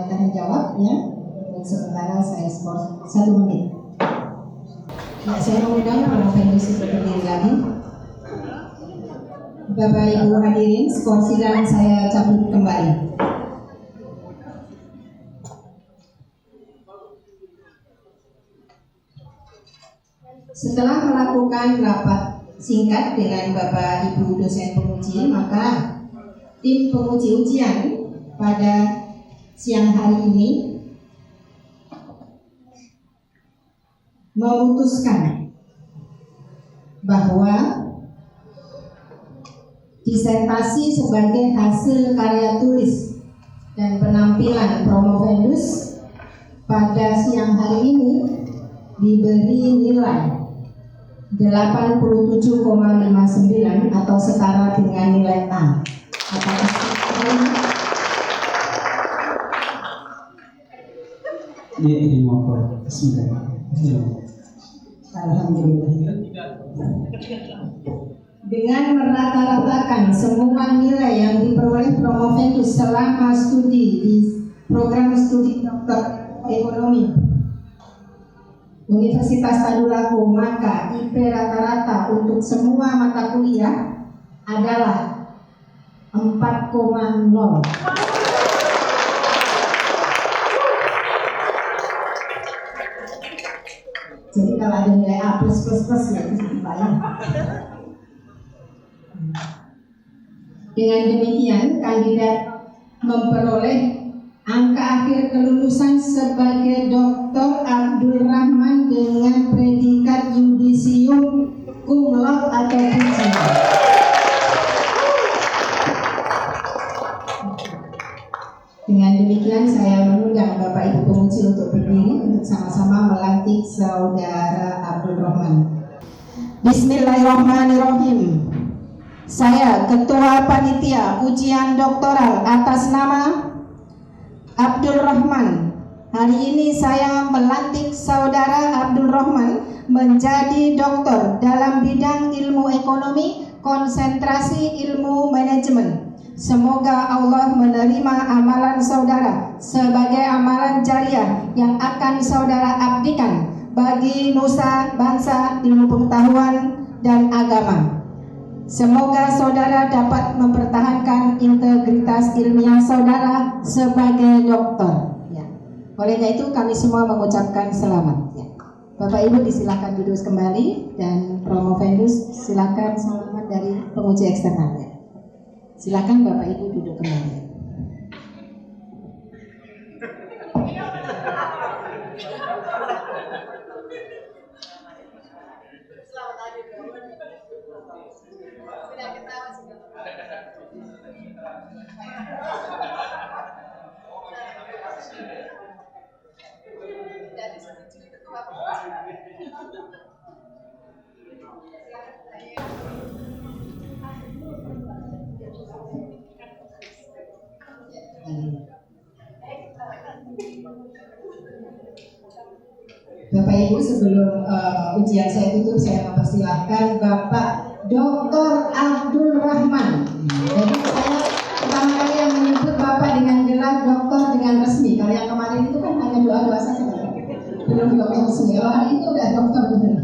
tanya jawab ya. Untuk sementara saya skor 1 menit. Ya, saya mengundang Prof. untuk berdiri lagi. Bapak Ibu hadirin, skor sidang saya cabut kembali. Setelah melakukan rapat singkat dengan Bapak Ibu dosen penguji, maka tim penguji ujian pada siang hari ini memutuskan bahwa disertasi sebagai hasil karya tulis dan penampilan promovendus pada siang hari ini diberi nilai 87,59 atau setara dengan nilai A. Apakah diterima Pak? Alhamdulillah. Dengan merata-ratakan semua nilai yang diperoleh promovendus selama studi di program studi dokter ekonomi Universitas Tadulako, maka IP rata-rata untuk semua mata kuliah adalah 4,0. Jadi kalau ada nilai A plus ya itu banyak. Dengan demikian kandidat memperoleh angka akhir kelulusan sebagai Dr. Abdul Rahman dengan predikat yudisium cum laude atau puji. Dengan demikian saya mengundang Bapak Ibu penguji untuk berdiri untuk sama-sama melantik Saudara Abdul Rahman. Bismillahirrahmanirrahim. Saya Ketua Panitia Ujian Doktoral atas nama Abdul Rahman. Hari ini saya melantik Saudara Abdul Rahman menjadi doktor dalam bidang ilmu ekonomi, konsentrasi ilmu manajemen. Semoga Allah menerima amalan saudara sebagai amalan jariah yang akan saudara abdikan bagi nusa, bangsa, ilmu pengetahuan, dan agama. Semoga saudara dapat mempertahankan integritas ilmiah saudara sebagai dokter. Ya. Olehnya itu kami semua mengucapkan selamat. Ya. Bapak Ibu disilakan duduk kembali dan promovendus silakan selamat dari penguji eksternal. Ya. Silakan Bapak Ibu duduk kembali. Bapak Ibu sebelum ujian saya tutup, saya mempersilahkan Bapak Dr. Abdul Rahman. Jadi saya pertama kali yang menyebut Bapak dengan gelar doktor dengan resmi. Kalau yang kemarin itu kan hanya doa-doa saja, belum dokter resmi. Kalau hari itu udah dokter benar.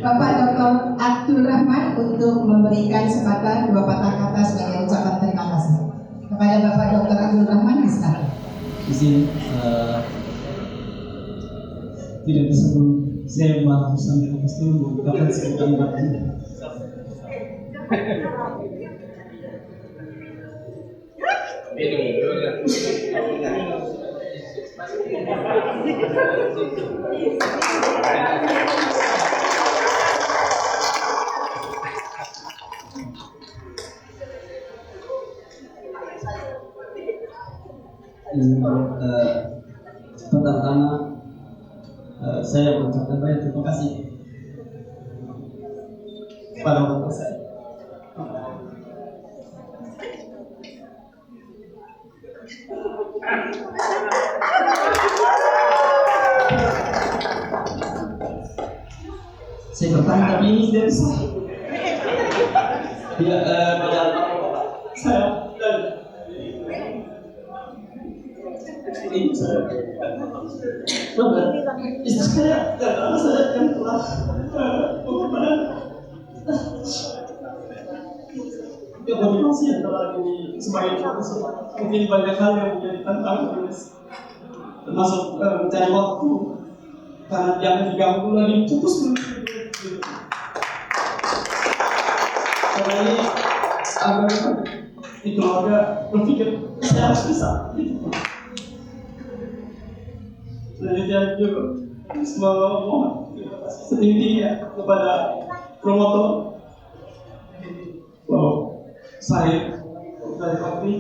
Bapak Dr. Abdul Rahman untuk memberikan sepatah dua patah kata sebagai ucapan terima kasih kepada Bapak Dr. Abdul Rahman. Izin tidak bisa saya mampu sampai ke situ mengungkapkan sebuah ini. Pertama saya mengucapkan banyak terima kasih kepada bapak saya. Saya bertanya tapi ini tidak bisa. Tidak saya dan ini saya. Istri saya dan anak saya yang telah bagaimana motivasi yang telah ini sebagai profesor mungkin banyak hal yang menjadi tantangan tulis termasuk mencari waktu karena jangan diganggu lagi putus karena ini agar di keluarga berpikir saya harus bisa Selanjutnya juga memohon setinggi-tingginya kepada promotor saya dari kopi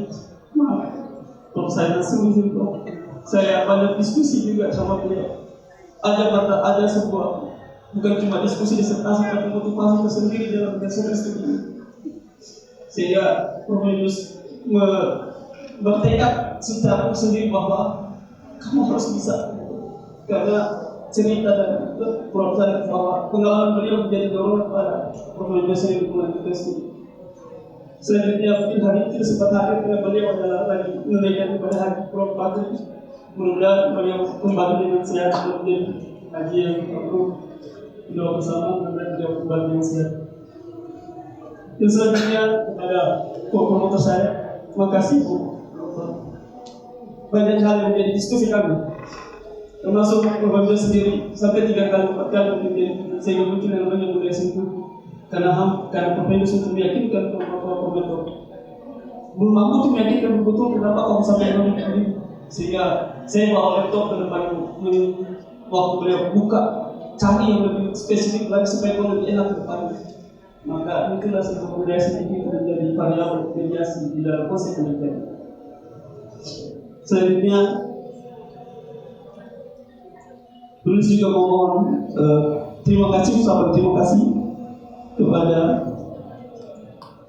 kalau saya langsung izin saya banyak diskusi juga sama beliau ada sebuah bukan cuma diskusi disertasi tapi motivasi tersendiri dalam dasar studi sehingga Profesor bertekad secara sendiri bahwa kamu harus bisa karena cerita dan profesor bahwa pengalaman beliau menjadi dorongan pada Profesor sendiri melanjutkan studi. Selanjutnya mungkin hari itu sempat hadir dengan beliau adalah lagi menunaikan kepada haji Prof. Bakri. Mudah-mudahan beliau kembali dengan sehat dan menjadi haji yang penuh doa bersama dan beliau kembali dengan sehat. Dan selanjutnya kepada promotor saya, terima kasih Bu. Banyak hal yang menjadi diskusi kami. Termasuk Profesor sendiri sampai 3 kali 4 kali mungkin sehingga muncul yang namanya budaya sentuh karena Profesor untuk meyakinkan promotor belum mampu untuk meyakinkan betul kenapa kamu sampai ini sehingga saya bawa laptop ke depan waktu beliau buka cari yang lebih spesifik lagi supaya kamu lebih enak ke depan maka itulah sebuah budaya sentuh menjadi variabel mediasi di dalam proses penelitian. Selanjutnya tulis juga mohon terima kasih kepada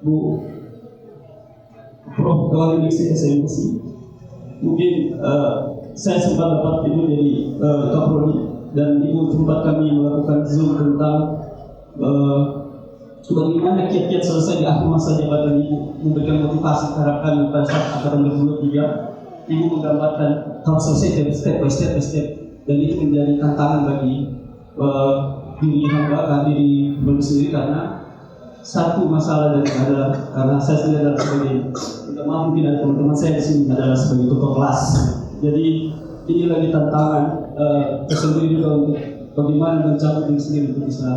Bu Prof. Wahid SMC. Mungkin saya sempat dapat ibu dari Kaprodi dan ibu tempat kami melakukan Zoom tentang bagaimana kiat-kiat selesai di akhir masa jabatan ibu memberikan motivasi terhadap kami pada saat angkatan 2023. Ibu menggambarkan harus selesai step by step dan itu menjadi tantangan bagi diri hamba, diri beliau sendiri karena satu masalah dari adalah karena saya sendiri adalah sebagai maaf mungkin ada teman-teman saya di sini adalah sebagai tutor kelas. Jadi ini lagi tantangan tersendiri juga untuk bagaimana mencabut diri sendiri untuk bisa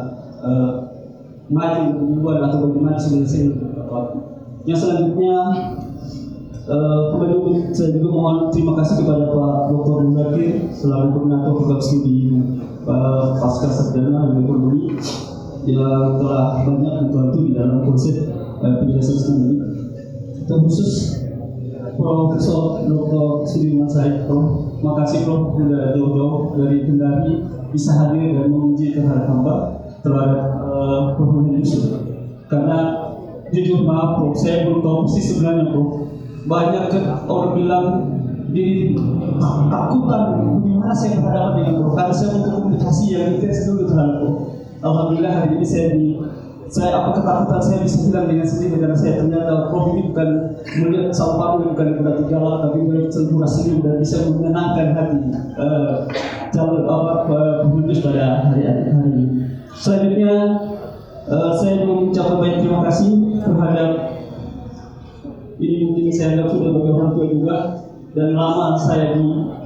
maju duluan atau bagaimana sebenarnya waktu. Yang selanjutnya kemudian saya juga mohon terima kasih kepada Pak Dr. Muzakir selaku koordinator program studi pasca sarjana ilmu ekonomi yang telah banyak membantu di dalam konsep penjelasan studi. Terkhusus Profesor Dr. Sudirman Said Prof. Makasih Prof. Sudah jauh-jauh dari Kendari bisa hadir dan menguji terhadap hamba terhadap Prof. Yusuf. Karena jujur maaf Prof, saya belum tahu sih sebenarnya Prof. Banyak orang bilang di takutan bagaimana saya berhadapan dengan Prof. Karena saya butuh komunikasi yang intens dulu terhadap Prof. Alhamdulillah hari ini saya saya apa ketakutan saya bisa hilang dengan sendiri karena saya ternyata Prof ini bukan melihat sampah, bukan berarti galak, tapi melihat sempurna senyum dan bisa menenangkan hati calon penulis pada hari ini. Selanjutnya saya mengucapkan banyak terima kasih terhadap ini, mungkin saya anggap sudah bagi orang tua juga, dan lama saya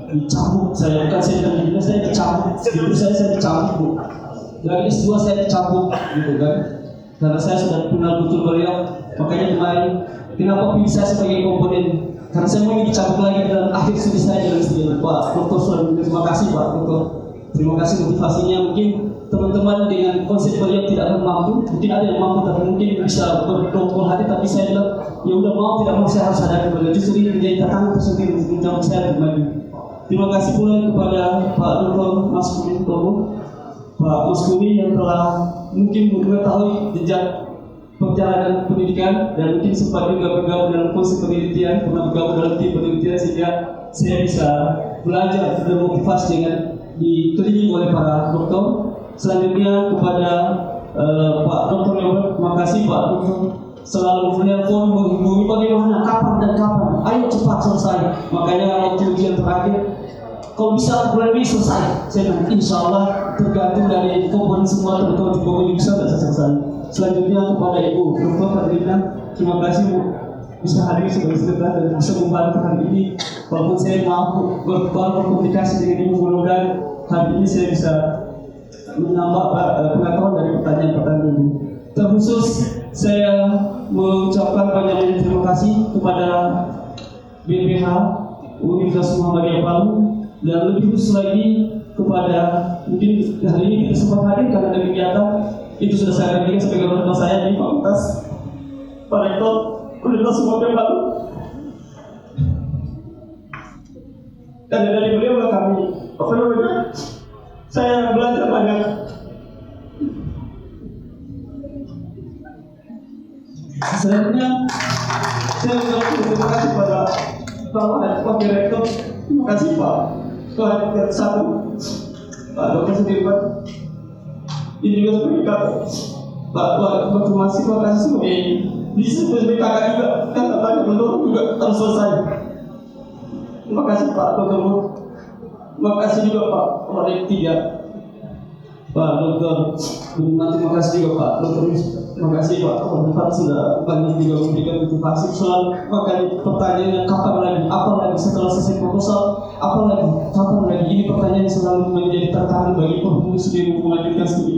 dicambuk, saya dicambuk, dulu saya dicambuk Bu. Dari S2 saya dicambuk gitu kan, karena saya sudah kenal betul beliau. Makanya kemarin kenapa pilih saya sebagai komponen, karena saya mau dicambuk lagi dalam akhir studi saya dalam studi. Pak Dokter Sudirman, terima kasih Pak Dokter, terima kasih motivasinya. Mungkin teman-teman dengan konsep beliau tidak akan mampu, mungkin ada yang mampu tapi mungkin bisa berdongkol hati, tapi saya bilang ya udah mau tidak mau saya harus hadapi beliau. Justru ini menjadi tantangan tersendiri untuk menjawab saya kembali. Terima kasih pula kepada Pak Dr. Mas Kuni Tomo, Pak Mas Kuni yang telah mungkin mengetahui jejak perjalanan pendidikan dan mungkin sempat juga bergabung dalam konsep penelitian, pernah bergabung dalam tim penelitian, sehingga saya bisa belajar dan motivasi dengan dikelilingi oleh para dokter. Selanjutnya kepada Pak Dr. Robert, terima kasih Pak Dr. Selalu menelpon, menghubungi bagaimana, kapan dan kapan, ayo cepat selesai. Makanya waktu ujian terakhir, kalau bisa bulan ini selesai, saya bilang insya Allah tergantung dari komponen semua, teman-teman di komponen bisa dan selesai. Selanjutnya kepada Ibu Dr. Katrina, terima kasih Bu bisa hadir sebagai sekretariat dan bisa membantu hari ini. Walaupun saya mau berkomunikasi dengan Ibu, mudah-mudahan hari ini saya bisa menambah pengetahuan dari pertanyaan-pertanyaan Ibu. Terkhusus saya mengucapkan banyak terima kasih kepada BPH Universitas Muhammadiyah Palu, dan lebih khusus lagi kepada, mungkin hari ini kita sempat hadir karena ada kegiatan itu sudah saya berikan sebagai orang saya di Fakultas Pak Rektor Universitas Muhammadiyah Palu, dan dari beliau kami saya belajar banyak. Selanjutnya saya mengucapkan terima kasih kepada Bapak dan Wakil Rektor. Terima kasih Pak Ketua satu Pak Dr. Sudirman. Ini juga sebagai Pak Dr. Masih, terima kasih sebagai bisa sebagai kakak juga, kan tanya mendorong juga harus selesai. Terima kasih Pak Dr. Terima kasih juga Pak Proyek 3 Pak Dr. Budiman, terima kasih juga Pak Dr. Terima kasih Pak Dr. sudah banyak juga memberikan motivasi. Soal makanya pertanyaannya kapan lagi, apa lagi setelah selesai proposal, apa lagi, kapan lagi, ini pertanyaan selalu menjadi tantangan bagi penulis sendiri melanjutkan studi.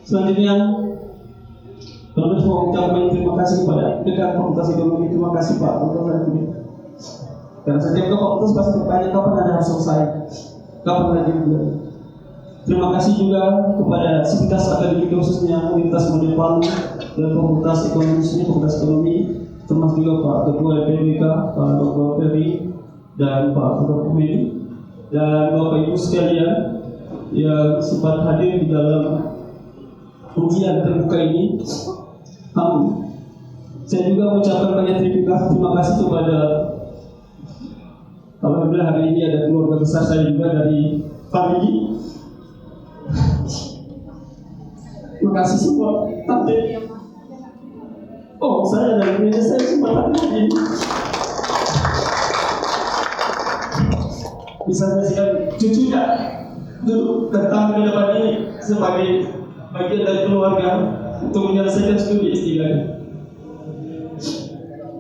Selanjutnya penulis mau mengucapkan terima kasih kepada dekan Fakultas Ekonomi. Terima kasih Pak Dr. Karena setiap fakultas pasti bertanya kapan ada harus selesai, kapan lagi juga. Terima kasih juga kepada Sivitas Akademik khususnya Universitas Muhammadiyah Palu dan Fakultas Ekonomi khususnya Fakultas Ekonomi, termasuk juga Pak Ketua LPDK, Pak Dr. Ferry dan Pak Dr. Kumedi, dan Bapak Ibu sekalian yang sempat hadir di dalam ujian terbuka ini. Saya juga mengucapkan banyak terima kasih kepada, alhamdulillah hari ini ada keluarga besar saya juga dari Family. Terima kasih semua. Tapi saya dari ini saya cuma tadi bisa saksikan cucunya dulu datang ke depan ini sebagai bagian dari keluarga untuk menyelesaikan studi S3.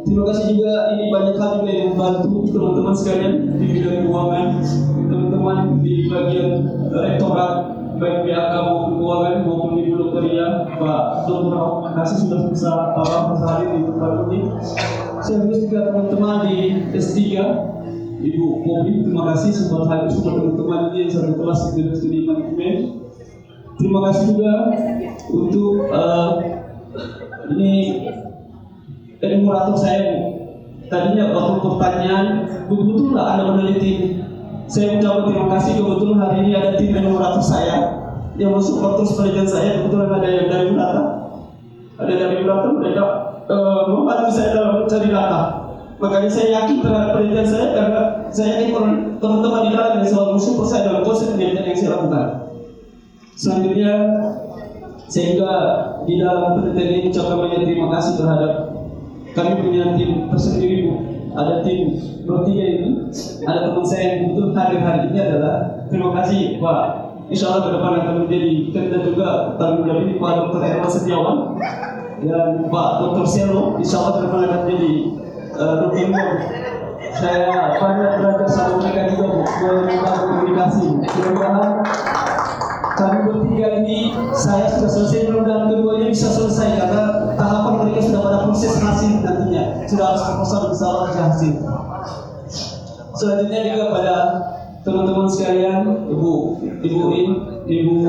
Terima kasih juga, ini banyak hal juga yang membantu teman-teman sekalian di bidang keuangan, teman-teman di bagian rektorat, baik PAK maupun keuangan maupun di dokteria. Pak Dr. terima kasih sudah bisa hadir di tempat ini. Saya juga teman-teman di S3, Ibu Bobi, terima kasih sempat hadir semua teman-teman ini yang satu kelas di studi manajemen. Terima kasih juga untuk ini moderator saya. Tadinya waktu pertanyaan betul-betul nggak ada meneliti. Saya ucapkan terima kasih, kebetulan hari ini ada tim moderator saya yang mensupport terus penelitian saya. Kebetulan ada yang dari data, mereka membantu saya dalam mencari data. Makanya saya yakin terhadap penelitian saya, karena saya yakin teman-teman di dalam yang selalu mensupport saya dalam konsep penelitian yang saya lakukan. Selanjutnya Sehingga di dalam penelitian ini ucapkan banyak terima kasih terhadap kami punya tim tersendiri, Bu. Ada tim bertiga ini, ada teman saya yang betul hadir hari ini adalah terima kasih Pak. Insya Allah ke depan akan menjadi kita juga tanggung jawab ini Pak Dr. Erwan Setiawan dan Pak Dr. Selo. Insya Allah ke depan akan menjadi dokter. Saya banyak belajar sama mereka juga mengenai komunikasi. Mudah-mudahan kami bertiga ini, saya sudah selesai, mudah-mudahan keduanya bisa selesai karena tahapan mereka sudah pada proses hasil nantinya, sudah harus proposal bisa hasil. Selanjutnya juga pada teman-teman sekalian, Ibu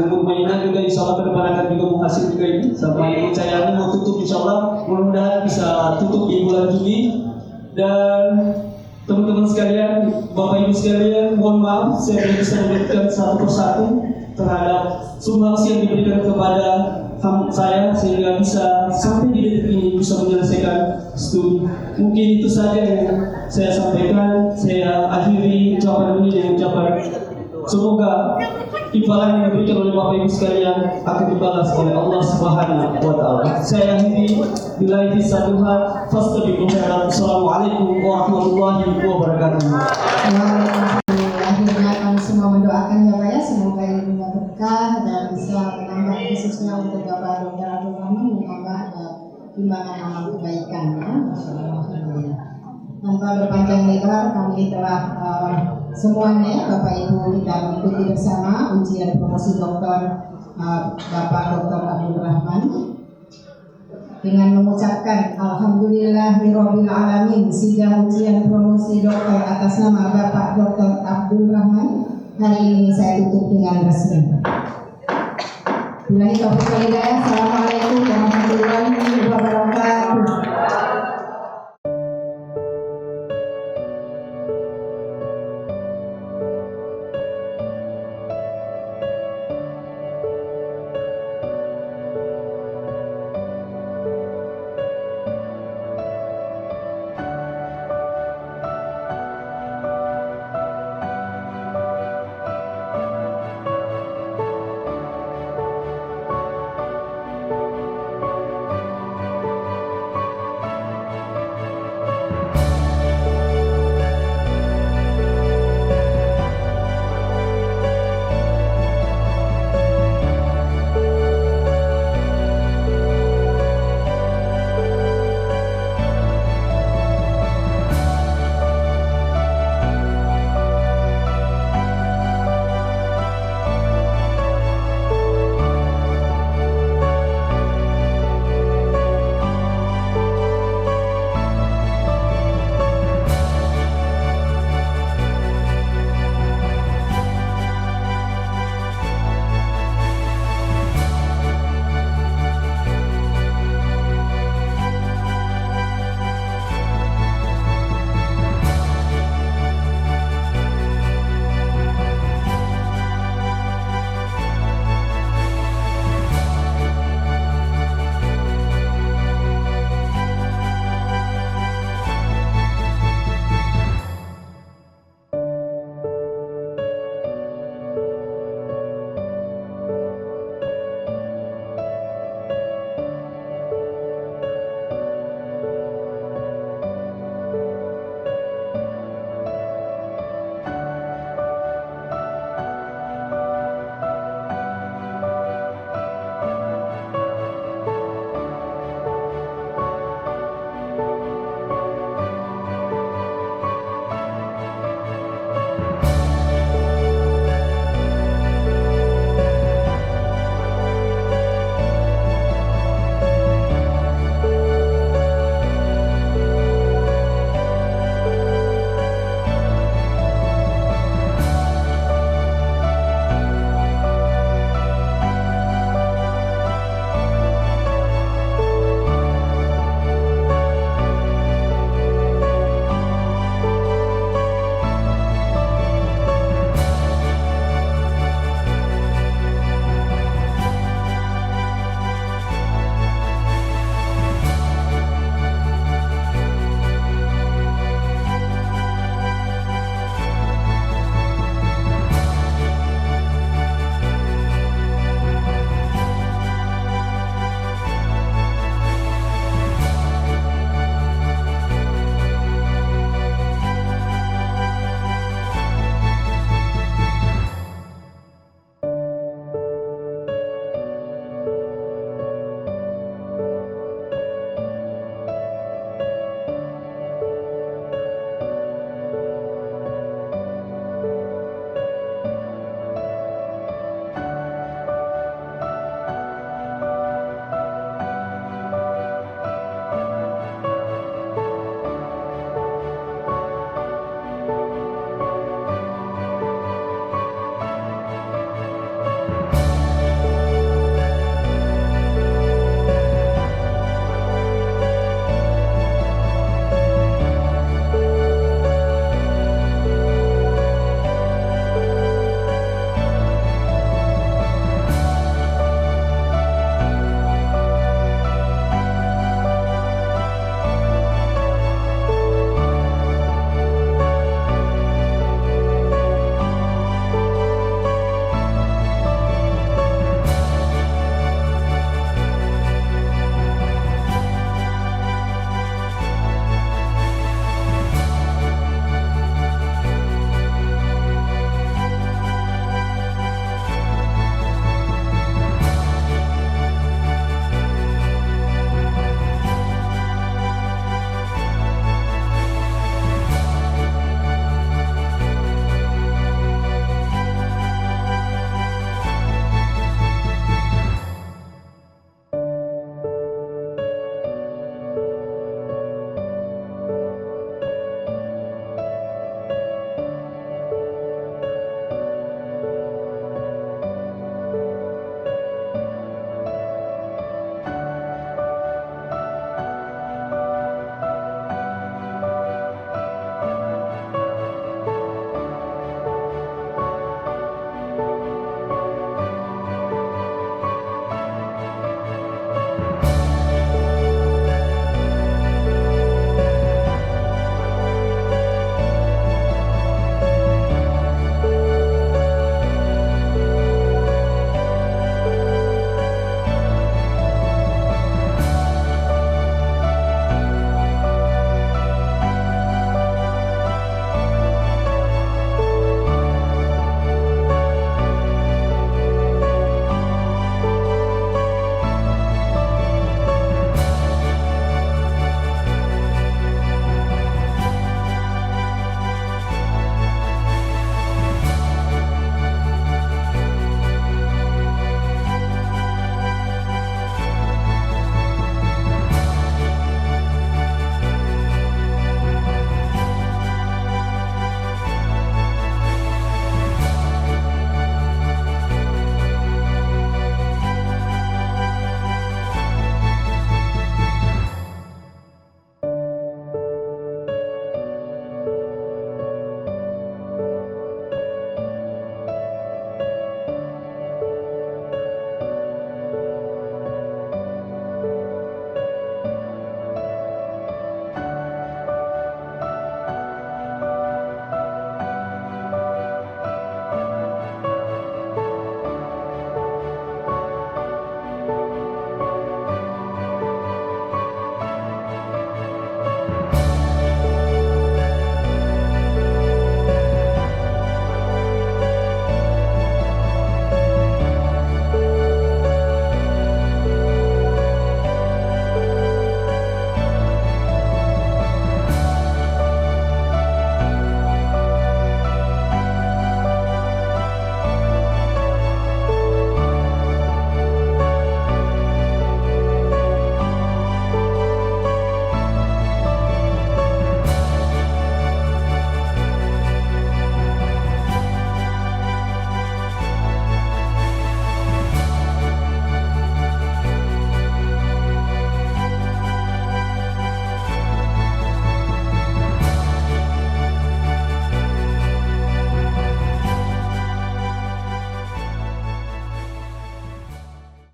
Mutmainah juga insya Allah ke depan akan juga menghasil juga ini sampai Ibu Cayani mau tutup insya Allah, mudah-mudahan bisa tutup di bulan Juni. Dan teman-teman sekalian, Bapak Ibu sekalian, mohon maaf saya tidak bisa memberikan satu persatu terhadap sumbangsi yang diberikan kepada saya sehingga bisa sampai di detik ini bisa menyelesaikan studi. Mungkin itu saja yang saya sampaikan. Saya akhiri ucapan ini dengan ucapan semoga imbalan yang diberikan oleh Bapak Ibu sekalian akan dibalas oleh Allah Subhanahu wa taala. Saya akhiri bila ini satu hal fastabiqul khairat. Assalamualaikum warahmatullahi wabarakatuh. Akhirnya kami semua mendoakan ya Pak ya, semoga ilmunya berkah dan bisa menambah khususnya untuk Bapak Dr. Abdul Rahman menambah timbangan amal kebaikan ya. Masyaallah. Tanpa berpanjang lebar kami telah semuanya Bapak Ibu kita mengikuti bersama ujian promosi doktor Bapak Dr. Abdul Rahman dengan mengucapkan Alhamdulillahirabbil alamin, sidang ujian promosi doktor atas nama Bapak Dr. Abdul Rahman hari ini saya tutup dengan resmi. Billahi taufiq wal hidayah. Assalamualaikum warahmatullahi wabarakatuh.